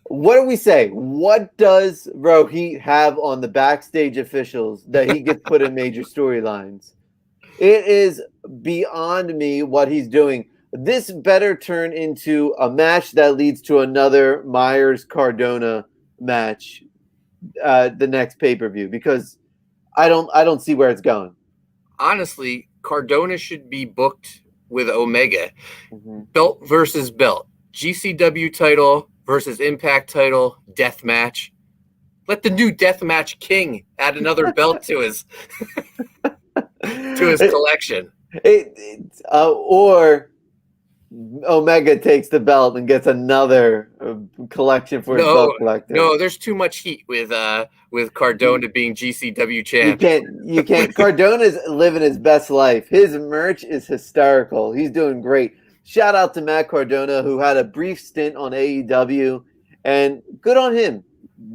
What do we say? What does Rohit have on the backstage officials that he gets put in major storylines? It is beyond me what he's doing. This better turn into a match that leads to another Myers-Cardona match the next pay-per-view, because I don't see where it's going. Honestly, Cardona should be booked with Omega. Belt versus belt. GCW title versus Impact title, death match. Let the new death match king add another belt to his collection. Or Omega takes the belt and gets another collection for his belt collector. No, there's too much heat with Cardona being GCW champ. You can't. Cardona's living his best life. His merch is hysterical. He's doing great. Shout out to Matt Cardona, who had a brief stint on AEW, and good on him.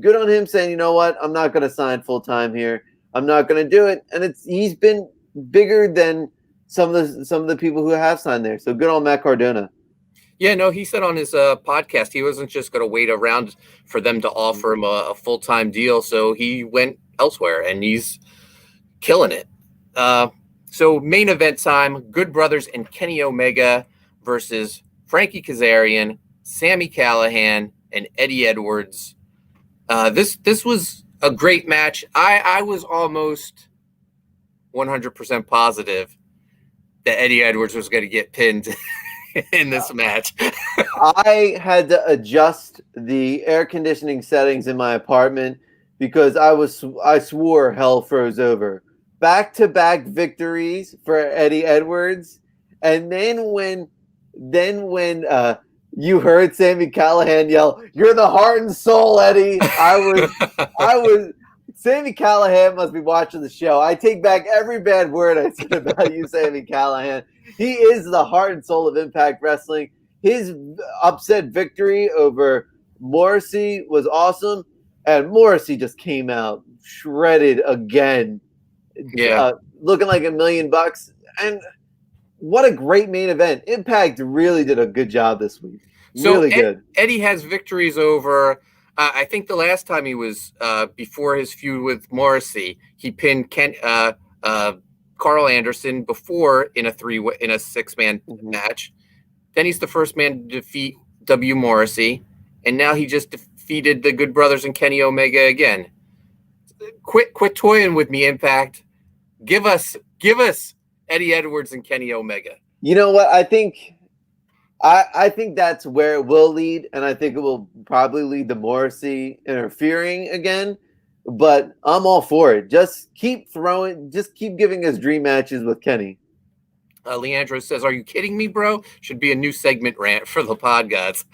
Good on him saying, you know what, I'm not going to sign full time here. I'm not going to do it. And he's been bigger than some of the people who have signed there. So good on Matt Cardona. Yeah, no, he said on his podcast he wasn't just going to wait around for them to offer him a full time deal. So he went elsewhere, and he's killing it. So main event time: Good Brothers and Kenny Omega versus Frankie Kazarian, Sami Callihan, and Eddie Edwards. This was a great match. I was almost 100% positive that Eddie Edwards was going to get pinned in this match. I had to adjust the air conditioning settings in my apartment because I swore hell froze over. Back-to-back victories for Eddie Edwards, and then when you heard Sami Callihan yell, "You're the heart and soul, Eddie," I was. Sami Callihan must be watching the show. I take back every bad word I said about you, Sami Callihan. He is the heart and soul of Impact Wrestling. His upset victory over Morrissey was awesome, and Morrissey just came out shredded again. Yeah. Looking like $1 million. And what a great main event. Impact really did a good job this week. So really good. Eddie has victories over, I think the last time he was, before his feud with Morrissey, he pinned Carl Anderson before in a 6-man match. Then he's the first man to defeat W. Morrissey. And now he just defeated the Good Brothers and Kenny Omega again. Quit toying with me, Impact. Give us Eddie Edwards and Kenny Omega. You know what? I think that's where it will lead, and I think it will probably lead to Morrissey interfering again. But I'm all for it. Just keep giving us dream matches with Kenny. Leandro says, "Are you kidding me, bro? Should be a new segment rant for the pod gods."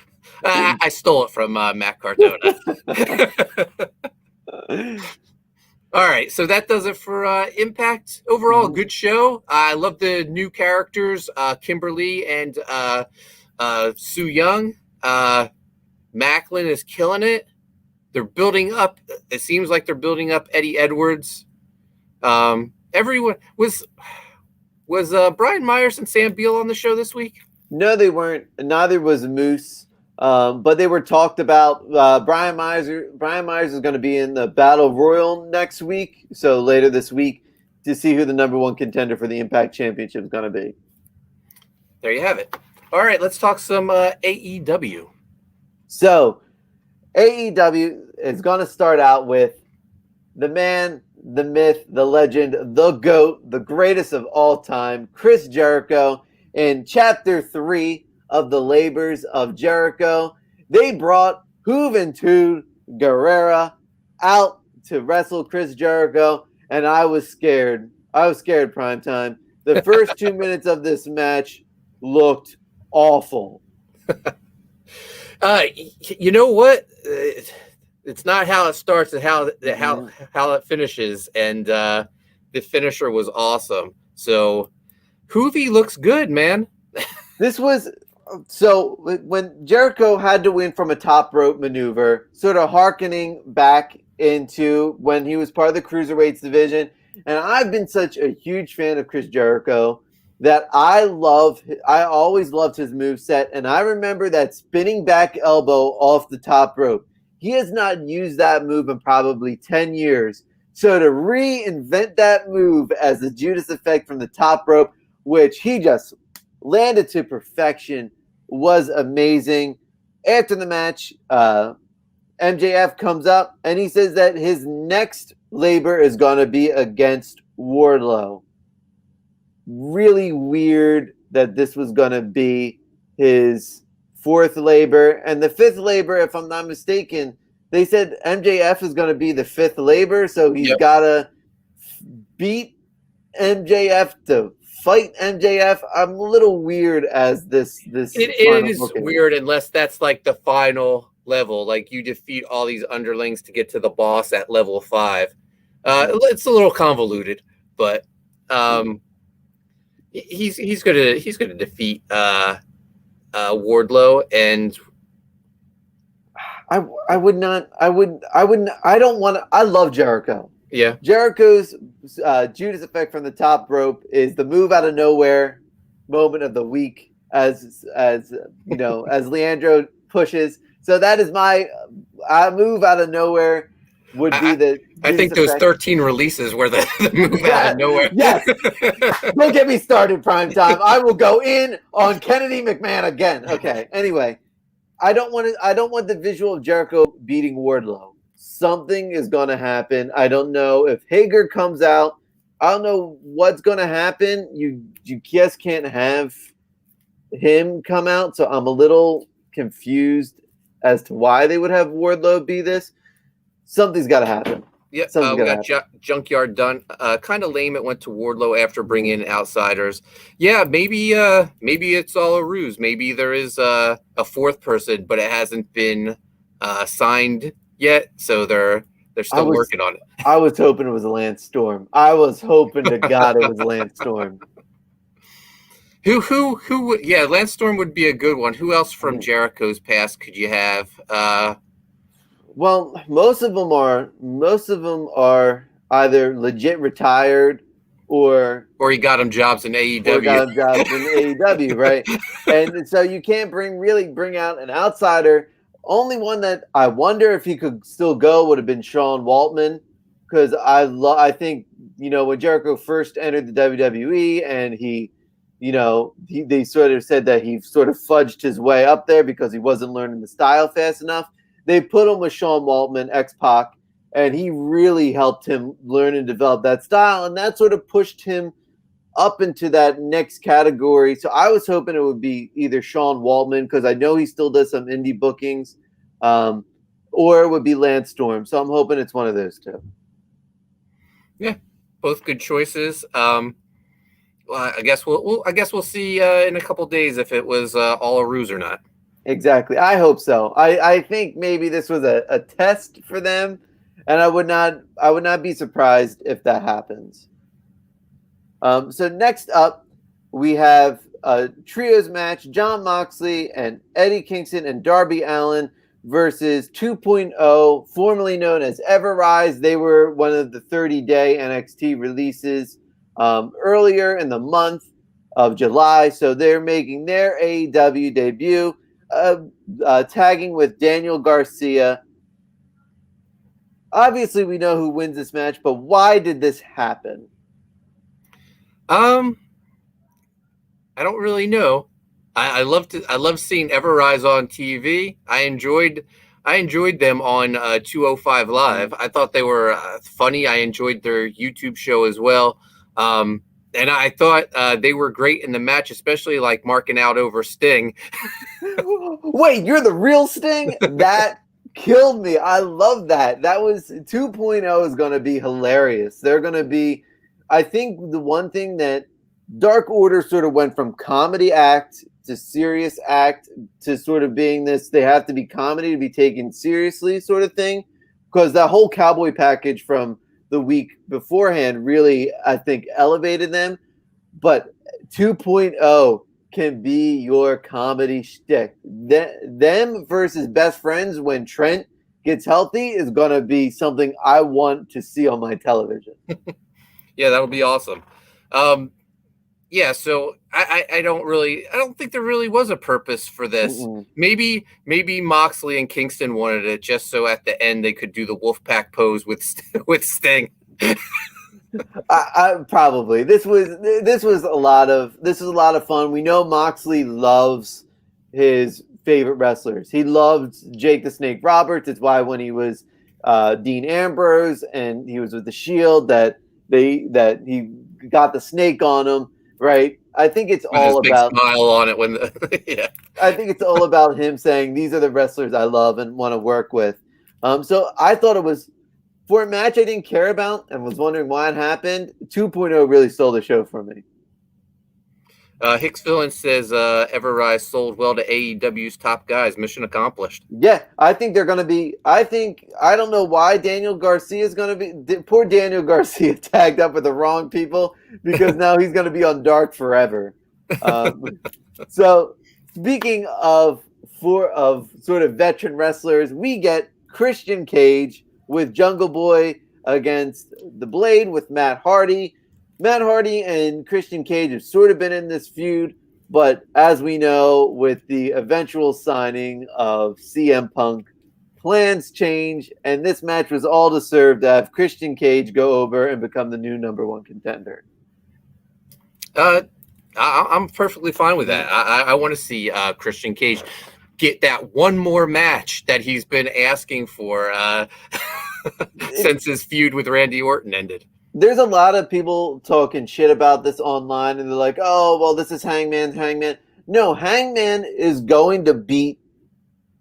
I stole it from Matt Cardona. All right, so that does it for Impact. Overall, good show. I love the new characters, Kimberly and Sue Young. Macklin is killing it. They're building up. It seems like they're building up Eddie Edwards. Everyone was Brian Myers and Sam Beal on the show this week? No, they weren't. Neither was Moose. But they were talked about. Brian Myers is going to be in the Battle Royal next week, so later this week, to see who the number one contender for the Impact Championship is going to be. There you have it. All right, let's talk some AEW. So, AEW is going to start out with the man, the myth, the legend, the GOAT, the greatest of all time, Chris Jericho, in Chapter 3 of the Labors of Jericho. They brought Juventud Guerrera out to wrestle Chris Jericho, and I was scared. Primetime. The first 2 minutes of this match looked awful. You know what? It's not how it starts, it's how it finishes, and the finisher was awesome. So, Hoovy looks good, man. This was so when Jericho had to win from a top rope maneuver, sort of hearkening back into when he was part of the Cruiserweights division. And I've been such a huge fan of Chris Jericho that I always loved his moveset. And I remember that spinning back elbow off the top rope. He has not used that move in probably 10 years. So to reinvent that move as the Judas effect from the top rope, which he just landed to perfection, was amazing. After the match, MJF comes up and he says that his next labor is going to be against Wardlow. Really weird that this was going to be his fourth labor. And the fifth labor, if I'm not mistaken, they said MJF is going to be the fifth labor, so he's got to beat MJF to fight MJF. I'm a little weird as this. It is weird unless that's like the final level, like you defeat all these underlings to get to the boss at level 5. It's a little convoluted, but he's gonna defeat Wardlow, and I love Jericho. Yeah. Jericho's Judas effect from the top rope is the move out of nowhere moment of the week, as you know, as Leandro pushes. So that is my move out of nowhere would be the Judas I think those effect. 13 releases were the move out of nowhere. Yes. Don't get me started, Primetime. I will go in on Kennedy McMahon again. Okay. Anyway, I don't want the visual of Jericho beating Wardlow. Something is going to happen. I don't know if Hager comes out. I don't know what's going to happen. You just can't have him come out. So I'm a little confused as to why they would have Wardlow be this. something's got to happen. Yeah, Something's we gotta got happen. Junkyard done. Kind of lame. It went to Wardlow after bringing in outsiders. Yeah, maybe it's all a ruse. Maybe there is a fourth person, but it hasn't been signed yet. So they're still working on it. I was hoping it was a Lance Storm. I was hoping to God it was Lance Storm. Who? Yeah, Lance Storm would be a good one. Who else from Jericho's past could you have? Well, most of them are either legit retired or he got him jobs in AEW. Or got him jobs in AEW, right? And so you can't bring out an outsider. Only one that I wonder if he could still go would have been Sean Waltman, because I think when Jericho first entered the WWE and they sort of said that he sort of fudged his way up there because he wasn't learning the style fast enough. They put him with Sean Waltman, ex-Pac, and he really helped him learn and develop that style, and that sort of pushed him up into that next category. So I was hoping it would be either Sean Waltman, because I know he still does some indie bookings, or it would be Lance Storm. So I'm hoping it's one of those two. Yeah, both good choices. Well, I guess we'll see in a couple days if it was all a ruse or not. Exactly. I hope so. I think maybe this was a test for them, and I would not be surprised if that happens. So next up, we have a trios match: Jon Moxley and Eddie Kingston and Darby Allin versus 2.0, formerly known as Everrise. They were one of the 30-day NXT releases earlier in the month of July, so they're making their AEW debut. Tagging with Daniel Garcia. Obviously, we know who wins this match, but why did this happen? I don't really know. I love seeing Everrise on TV. I enjoyed them on 205 Live. I thought they were funny. I enjoyed their YouTube show as well. And I thought they were great in the match, especially like marking out over Sting. Wait, you're the real Sting? That killed me. I love that. That was 2.0 is going to be hilarious. They're going to be, I think the one thing that Dark Order sort of went from comedy act to serious act to sort of being this, they have to be comedy to be taken seriously sort of thing. Because that whole cowboy package from the week beforehand really, I think, elevated them. But 2.0 can be your comedy shtick. Them versus Best Friends when Trent gets healthy is going to be something I want to see on my television. Yeah, that would be awesome. Yeah, so I don't think there really was a purpose for this. Mm-mm. Maybe Moxley and Kingston wanted it just so at the end they could do the Wolfpack pose with Sting. I probably this was a lot of fun. We know Moxley loves his favorite wrestlers. He loved Jake the Snake Roberts. It's why when he was Dean Ambrose and he was with the Shield that he got the snake on him. Right. I think it's all about smile on it yeah. I think it's all about him saying these are the wrestlers I love and want to work with. So I thought it was for a match I didn't care about and was wondering why it happened. 2.0 really stole the show for me. Hicks Villain says Everrise sold well to AEW's top guys. Mission accomplished. Yeah, I think they're going to be. I don't know why Daniel Garcia is going to be. Poor Daniel Garcia tagged up with the wrong people because now he's going to be on Dark forever. So speaking of sort of veteran wrestlers, we get Christian Cage with Jungle Boy against The Blade with Matt Hardy. Matt Hardy and Christian Cage have sort of been in this feud, but as we know, with the eventual signing of CM Punk, plans change, and this match was all to serve to have Christian Cage go over and become the new number one contender. I'm perfectly fine with that. I want to see Christian Cage get that one more match that he's been asking for since his feud with Randy Orton ended. There's a lot of people talking shit about this online, and they're like, oh, well, this is Hangman. No, Hangman is going to beat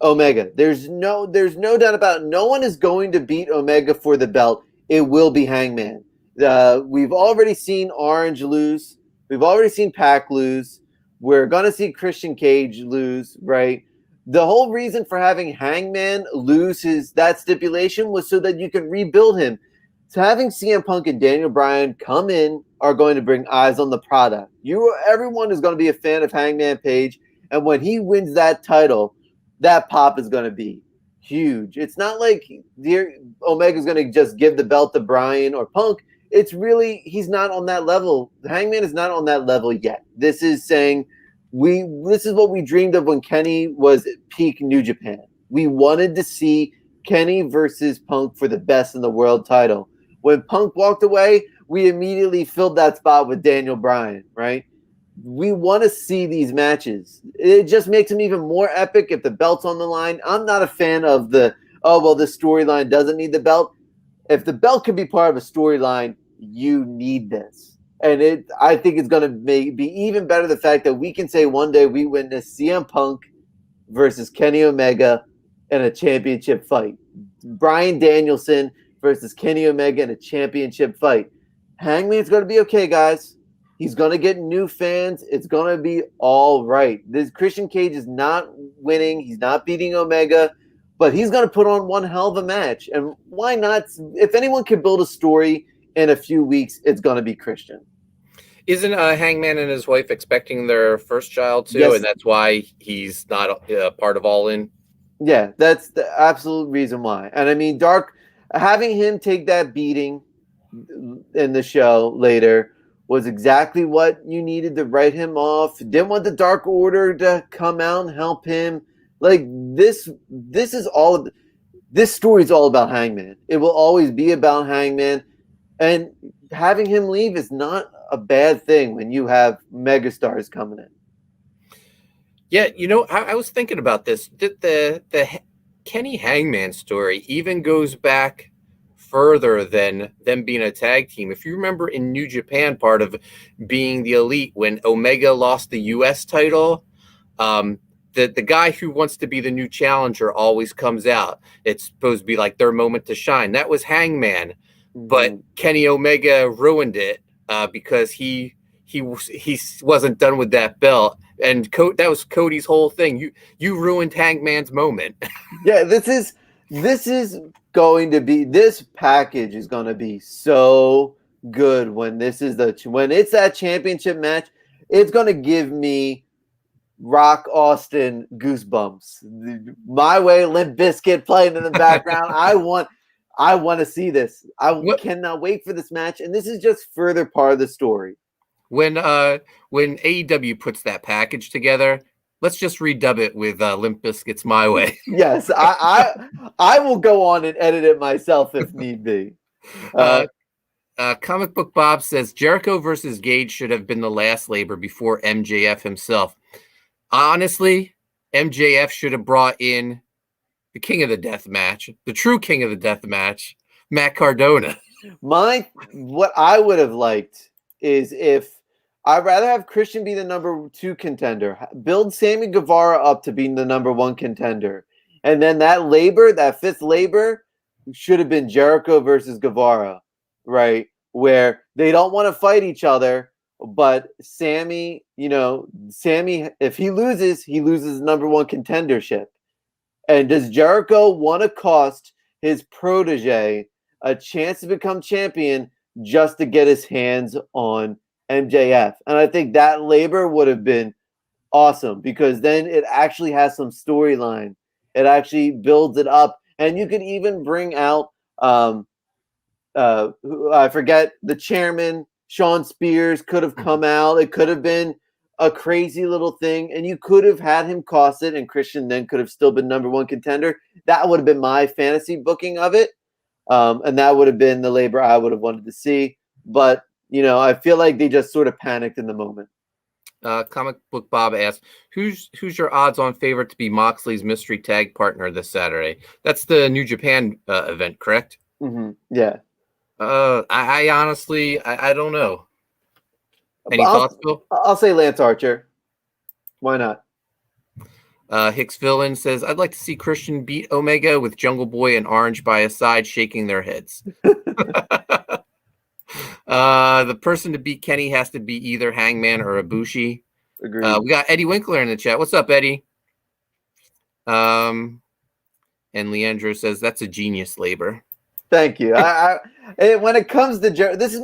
Omega. There's no doubt about it. No one is going to beat Omega for the belt. It will be Hangman. We've already seen Orange lose. We've already seen Pac lose. We're going to see Christian Cage lose, right? The whole reason for having Hangman lose that stipulation was so that you can rebuild him. So having CM Punk and Daniel Bryan come in are going to bring eyes on the product. Everyone is going to be a fan of Hangman Page, and when he wins that title, that pop is going to be huge. It's not like Omega's going to just give the belt to Bryan or Punk. It's really, he's not on that level. Hangman is not on that level yet. This is saying this is what we dreamed of when Kenny was at peak New Japan. We wanted to see Kenny versus Punk for the best in the world title. When Punk walked away, we immediately filled that spot with Daniel Bryan, right? We want to see these matches. It just makes them even more epic if the belt's on the line. I'm not a fan of this storyline doesn't need the belt. If the belt could be part of a storyline, you need this. And I think it's going to be even better the fact that we can say one day we witnessed CM Punk versus Kenny Omega in a championship fight. Bryan Danielson versus Kenny Omega in a championship fight. Hangman's going to be okay, guys. He's going to get new fans. It's going to be all right. This Christian Cage is not winning. He's not beating Omega, but he's going to put on one hell of a match. And why not? If anyone can build a story in a few weeks, it's going to be Christian. Isn't Hangman and his wife expecting their first child too? Yes. And that's why he's not part of All In? Yeah, that's the absolute reason why. And I mean, having him take that beating in the show later was exactly what you needed to write him off. Didn't want the Dark Order to come out and help him. Like this story is all about Hangman. It will always be about Hangman. And having him leave is not a bad thing when you have megastars coming in. Yeah, I was thinking about this. The Kenny Hangman story even goes back further than them being a tag team. If you remember in New Japan, part of being the Elite, when Omega lost the US title, the guy who wants to be the new challenger always comes out. It's supposed to be like their moment to shine. That was Hangman. But Kenny Omega ruined it because he wasn't done with that belt, and that was Cody's whole thing. You ruined Hangman's moment. Yeah, this package is going to be so good when it's that championship match. It's going to give me Rock Austin goosebumps. My Way, Limp Bizkit playing in the background. I want to see this. Cannot wait for this match, and this is just further part of the story. When AEW puts that package together, let's just redub it with Limp Bizkit's My Way. Yes, I will go on and edit it myself if need be. Comic Book Bob says Jericho versus Gage should have been the last labor before MJF himself. Honestly, MJF should have brought in the King of the Death Match, the true King of the Death Match, Matt Cardona. What I would have liked is if I'd rather have Christian be the number 2 contender, build Sammy Guevara up to being the number 1 contender, and then that 5th labor should have been Jericho versus Guevara, right? Where they don't want to fight each other, but Sammy, if he loses number 1 contendership. And does Jericho want to cost his protege a chance to become champion just to get his hands on MJF? And I think that labor would have been awesome because then it actually has some storyline. It actually builds it up. And you could even bring out, I forget, the chairman, Sean Spears could have come out. It could have been a crazy little thing, and you could have had him cost it, and Christian then could have still been number 1 contender. That would have been my fantasy booking of it, and that would have been the labor I would have wanted to see. But I feel like they just sort of panicked in the moment. Comic Book Bob asks, "Who's your odds-on favorite to be Moxley's mystery tag partner this Saturday?" That's the New Japan event, correct? Mm-hmm. Yeah. I honestly, I don't know. Any thoughts, Bill? I'll say Lance Archer. Why not? Hicks Villain says, I'd like to see Christian beat Omega with Jungle Boy and Orange by his side, shaking their heads. The person to beat Kenny has to be either Hangman or Ibushi. Agreed. We got Eddie Winkler in the chat. What's up, Eddie? And Leandro says, that's a genius labor. Thank you. When it comes to Jericho, this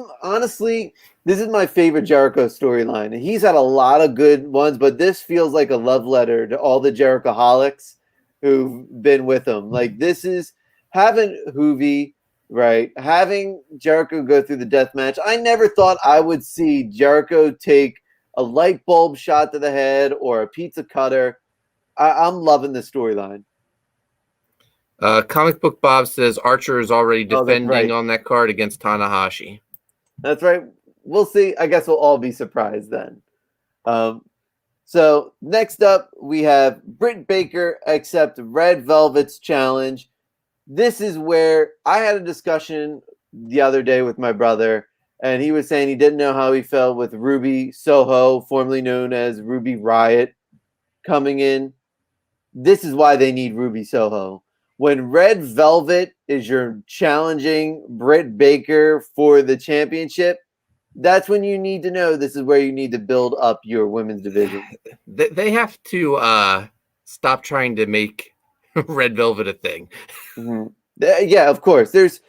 is my favorite Jericho storyline. He's had a lot of good ones, but this feels like a love letter to all the Jerichoholics who've been with him. Like, this is having Hoovy, right? Having Jericho go through the death match. I never thought I would see Jericho take a light bulb shot to the head or a pizza cutter. I'm loving this storyline. Comic Book Bob says Archer is already defending right. on that card against Tanahashi. That's right. We'll see. I guess we'll all be surprised then. So next up, we have Britt Baker accept Red Velvet's challenge. This is where I had a discussion the other day with my brother, and he was saying he didn't know how he felt with Ruby Soho, formerly known as Ruby Riott, coming in. This is why they need Ruby Soho. When Red Velvet is your challenging Britt Baker for the championship, that's when you need to know this is where you need to build up your women's division. They have to stop trying to make Red Velvet a thing. Mm-hmm. Yeah, of course. There's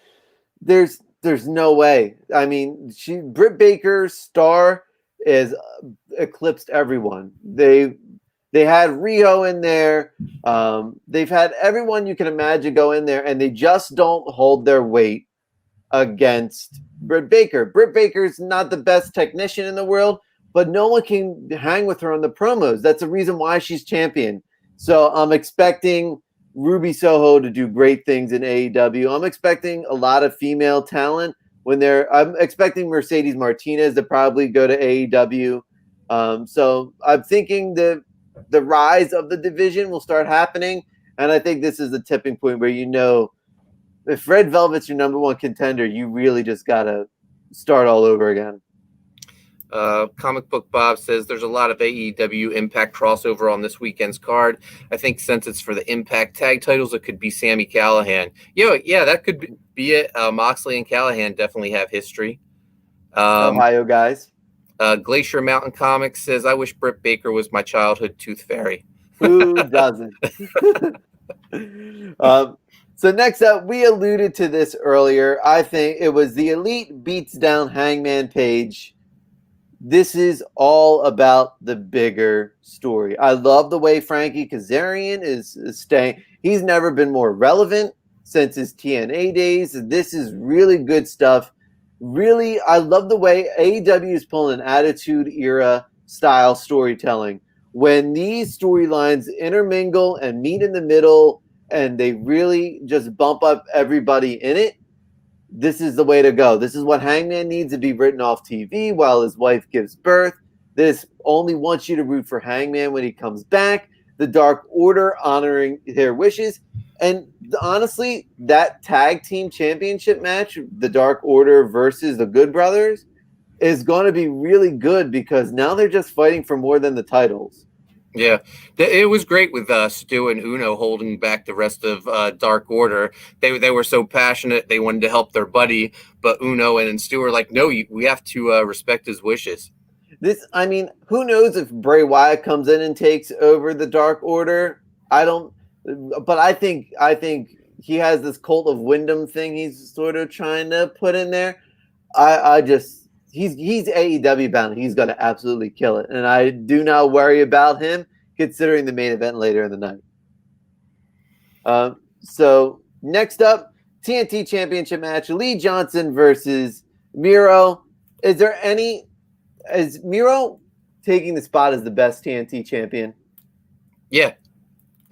no way. I mean, Britt Baker's star is eclipsed everyone. They had Rio in there. They've had everyone you can imagine go in there, and they just don't hold their weight against Britt Baker. Britt Baker's not the best technician in the world, but no one can hang with her on the promos. That's the reason why she's champion. So I'm expecting Ruby Soho to do great things in AEW. I'm expecting a lot of female talent I'm expecting Mercedes Martinez to probably go to AEW. So I'm thinking the rise of the division will start happening. And I think this is the tipping point where, if Red Velvet's your number one contender, you really just got to start all over again. Comic Book Bob says there's a lot of AEW Impact crossover on this weekend's card. I think since it's for the Impact tag titles, it could be Sami Callihan. Yeah, that could be it. Moxley and Callihan definitely have history. Ohio guys. Glacier Mountain Comics says, I wish Britt Baker was my childhood Tooth Fairy. Who doesn't? So next up, we alluded to this earlier. I think it was the Elite beats down Hangman Page. This is all about the bigger story. I love the way Frankie Kazarian is staying. He's never been more relevant since his TNA days. This is really good stuff. Really, I love the way AEW is pulling an Attitude Era style storytelling. When these storylines intermingle and meet in the middle and they really just bump up everybody in it, this is the way to go. This is what Hangman needs to be written off TV while his wife gives birth. This only wants you to root for Hangman when he comes back. The Dark Order honoring their wishes. And honestly, that tag team championship match, the Dark Order versus the Good Brothers, is going to be really good because now they're just fighting for more than the titles. Yeah, it was great with Stu and Uno holding back the rest of Dark Order. They were so passionate. They wanted to help their buddy, but Uno and Stu were like, no, we have to respect his wishes. Who knows if Bray Wyatt comes in and takes over the Dark Order? But I think he has this Cult of Wyndham thing he's sort of trying to put in there. He's AEW bound. He's going to absolutely kill it. And I do not worry about him considering the main event later in the night. So next up, TNT Championship match, Lee Johnson versus Miro. Is Miro taking the spot as the best TNT champion? Yeah.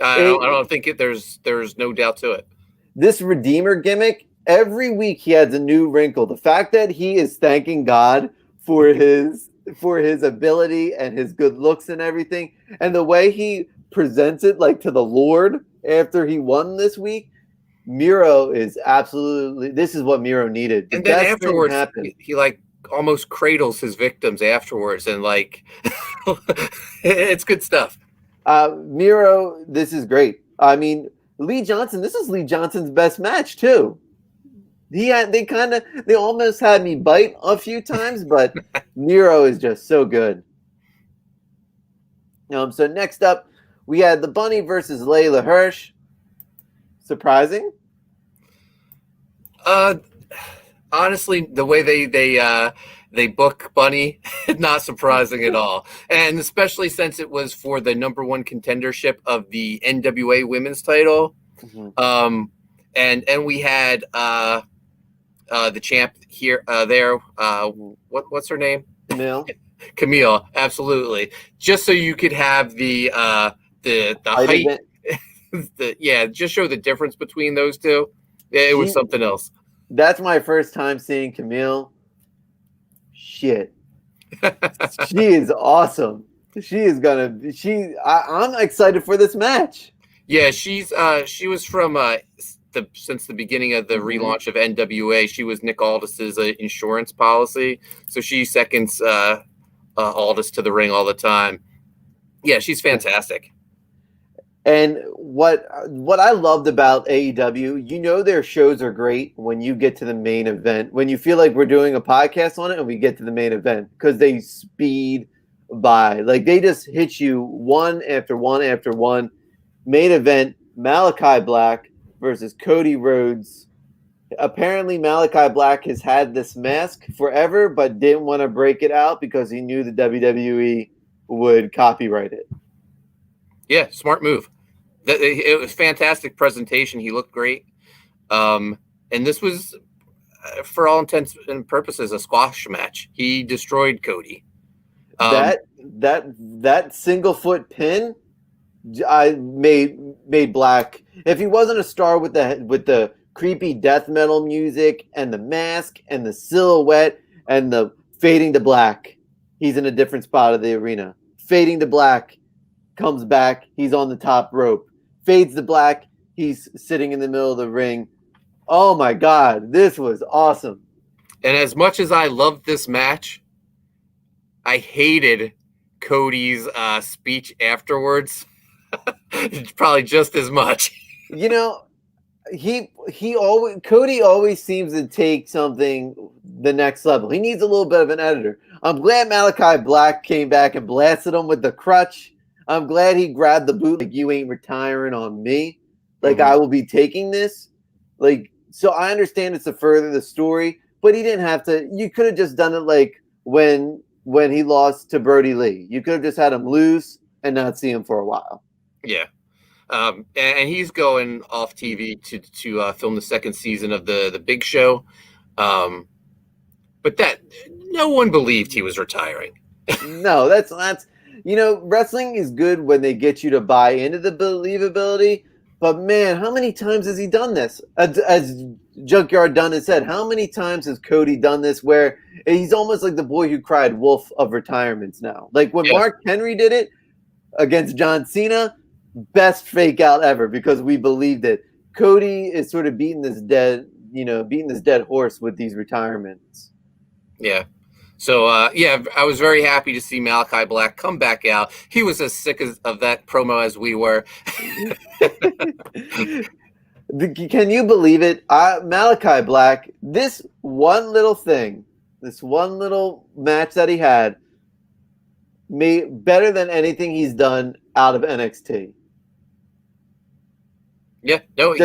I don't think there's no doubt to it. This Redeemer gimmick, every week he adds a new wrinkle. The fact that he is thanking God for his ability and his good looks and everything, and the way he presents it like to the Lord after he won this week, Miro is absolutely. This is what Miro needed. And then afterwards, he like almost cradles his victims afterwards, and like it's good stuff. Miro, this is great. I mean, Lee Johnson, this is Lee Johnson's best match too. They almost had me bite a few times, but Miro is just so good. So next up, we had the Bunny versus Leila Hirsch. Surprising? Honestly, the way they book Bunny, not surprising at all, and especially since it was for the #1 contendership of the NWA Women's title. Mm-hmm. And we had the champ here there. What's her name? Camille, absolutely. Just so you could have the height, just show the difference between those two. It was something else. That's my first time seeing Camille. Shit, she is awesome. I'm excited for this match. Yeah, she was from since the beginning of the relaunch of NWA. She was Nick Aldis's insurance policy, so she seconds Aldis to the ring all the time. Yeah, she's fantastic. And what I loved about AEW, their shows are great when you get to the main event, when you feel like we're doing a podcast on it and we get to the main event, because they speed by. Like, they just hit you one after one after one. Main event, Malachi Black versus Cody Rhodes. Apparently, Malachi Black has had this mask forever, but didn't want to break it out because he knew the WWE would copyright it. Yeah, smart move. It was fantastic presentation. He looked great. And this was, for all intents and purposes, a squash match. He destroyed Cody. That single foot pin, I made Black. If he wasn't a star with the creepy death metal music and the mask and the silhouette and the fading to black, he's in a different spot of the arena. Fading to black, comes back, he's on the top rope. Fades to black, he's sitting in the middle of the ring. Oh my God, this was awesome. And as much as I loved this match, I hated Cody's speech afterwards. Probably just as much. Cody always seems to take something the next level. He needs a little bit of an editor. I'm glad Malachi Black came back and blasted him with the crutch. I'm glad he grabbed the boot. Like, you ain't retiring on me. Like, I will be taking this. Like, so I understand it's to further the story, but he didn't have to. You could have just done it like when he lost to Brody Lee. You could have just had him lose and not see him for a while. Yeah. And he's going off TV to film the second season of the Big Show. But that no one believed he was retiring. No, that's wrestling is good when they get you to buy into the believability. But man, how many times has he done this? As Junkyard Dunn has said, how many times has Cody done this where he's almost like the boy who cried wolf of retirements now? Like when Mark Henry did it against John Cena, best fake out ever because we believed it. Cody is sort of beating this dead horse with these retirements. Yeah. So, I was very happy to see Malachi Black come back out. He was as sick of that promo as we were. Can you believe it? Malachi Black, this one little match that he had, made better than anything he's done out of NXT. Yeah, no,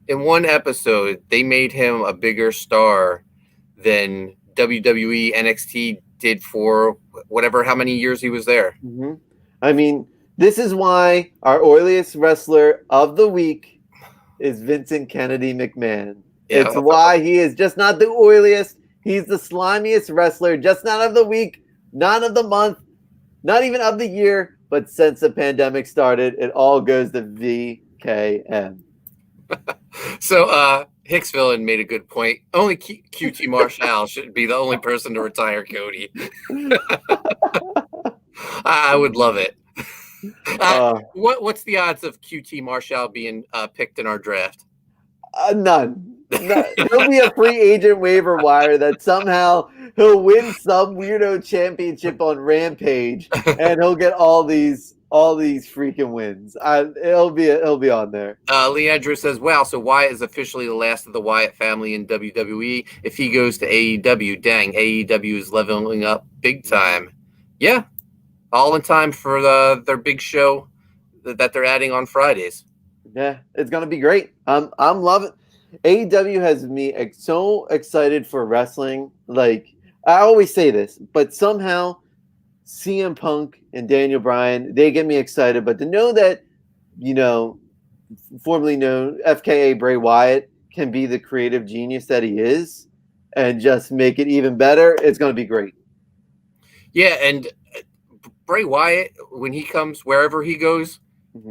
in one episode, they made him a bigger star than WWE NXT did for how many years he was there. Mm-hmm. I mean, this is why our oiliest wrestler of the week is Vincent Kennedy McMahon. Yeah, it's why he is just not the oiliest. He's the slimiest wrestler, just not of the week, not of the month, not even of the year, but since the pandemic started, it all goes to VKM. So Hicksville made a good point. Only QT Marshall should be the only person to retire Cody. I would love it. What's the odds of QT Marshall being picked in our draft? None. No, he'll be a free agent waiver wire that somehow he'll win some weirdo championship on Rampage, and he'll get all these freaking wins. He'll be on there. Leandro says, wow, so Wyatt is officially the last of the Wyatt family in WWE. If he goes to AEW, dang, AEW is leveling up big time. Yeah, all in time for their big show that they're adding on Fridays. Yeah, it's gonna be great. I'm loving. AEW has me so excited for wrestling. Like, I always say this, but somehow CM Punk and Daniel Bryan, they get me excited. But to know that, formerly known FKA Bray Wyatt can be the creative genius that he is and just make it even better, it's going to be great. Yeah, and Bray Wyatt, when he comes wherever he goes,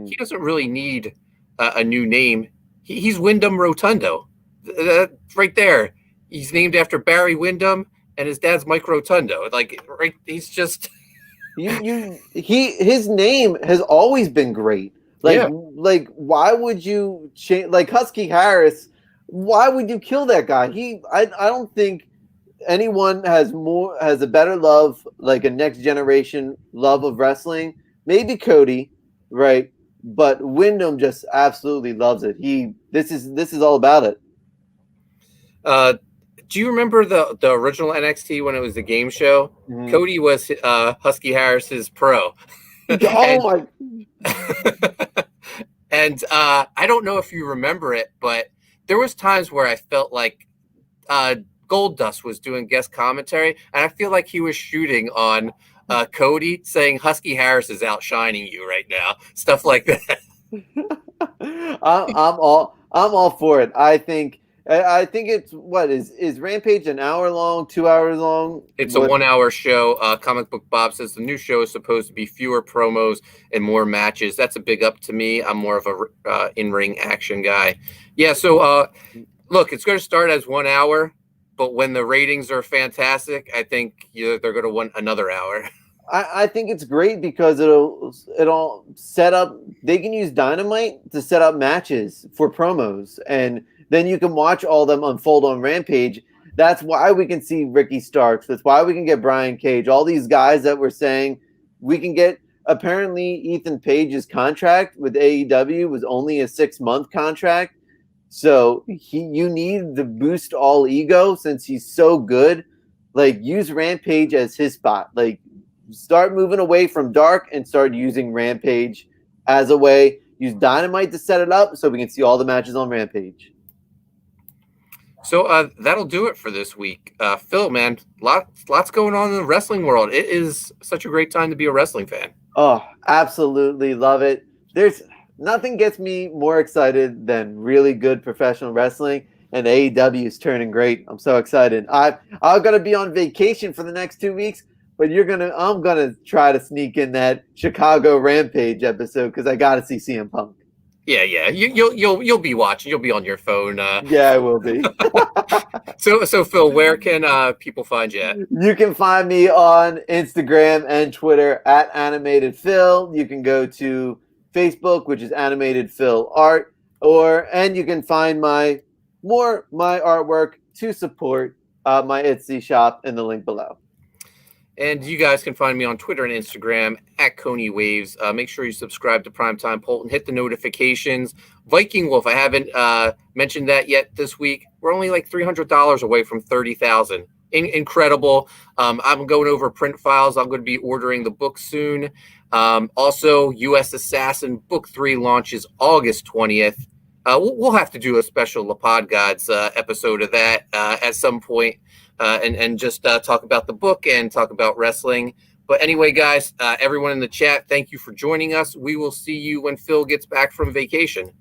he doesn't really need a new name. He's Wyndham Rotundo. Right there. He's named after Barry Windham, and his dad's Mike Rotundo. Like, right, he's just his name has always been great. Like why would you change? Like Husky Harris, why would you kill that guy? I don't think anyone has a better love, like a next generation love of wrestling. Maybe Cody, right? But Wyndham just absolutely loves it. This is all about it. Do you remember the original NXT when it was the game show? Mm-hmm. Cody was Husky Harris's pro. My! And I don't know if you remember it, but there was times where I felt like Goldust was doing guest commentary, and I feel like he was shooting on Cody, saying Husky Harris is outshining you right now, stuff like that. I'm all for it. I think it's is Rampage an hour long, 2 hours long? It's a 1 hour show. Comic Book Bob says the new show is supposed to be fewer promos and more matches. That's a big up to me. I'm more of a in-ring action guy. Yeah. So look, it's going to start as 1 hour, but when the ratings are fantastic, I think they're going to want another hour. I think it's great because it'll set up. They can use Dynamite to set up matches for promos, and then you can watch all of them unfold on Rampage. That's why we can see Ricky Starks. That's why we can get Brian Cage. All these guys that we're saying we can get. Apparently, Ethan Page's contract with AEW was only a 6-month contract, so you need to boost all ego since he's so good. Like, use Rampage as his spot. Like, start moving away from Dark and start using Rampage as a way. Use Dynamite to set it up so we can see all the matches on Rampage. So that'll do it for this week. Phil, man, lots going on in the wrestling world. It is such a great time to be a wrestling fan. Oh, absolutely love it. There's nothing gets me more excited than really good professional wrestling, and AEW is turning great. I'm so excited. I'm going to be on vacation for the next 2 weeks, but I'm gonna try to sneak in that Chicago Rampage episode because I got to see CM Punk. Yeah. You'll be watching. You'll be on your phone. Yeah, I will be. So Phil, where can people find you at? You can find me on Instagram and Twitter at Animated Phil. You can go to Facebook, which is Animated Phil Art, and you can find my artwork to support my Etsy shop in the link below. And you guys can find me on Twitter and Instagram at Coney Waves. Make sure you subscribe to Primetime Poulton. Hit the notifications. Viking Wolf, I haven't mentioned that yet this week. We're only like $300 away from 30,000. Incredible. I'm going over print files. I'm going to be ordering the book soon. Also, USAssassin Book 3 launches August 20th. We'll have to do a special La Pod Gods episode of that at some point. And just talk about the book and talk about wrestling. But anyway, guys, everyone in the chat, thank you for joining us. We will see you when Phil gets back from vacation.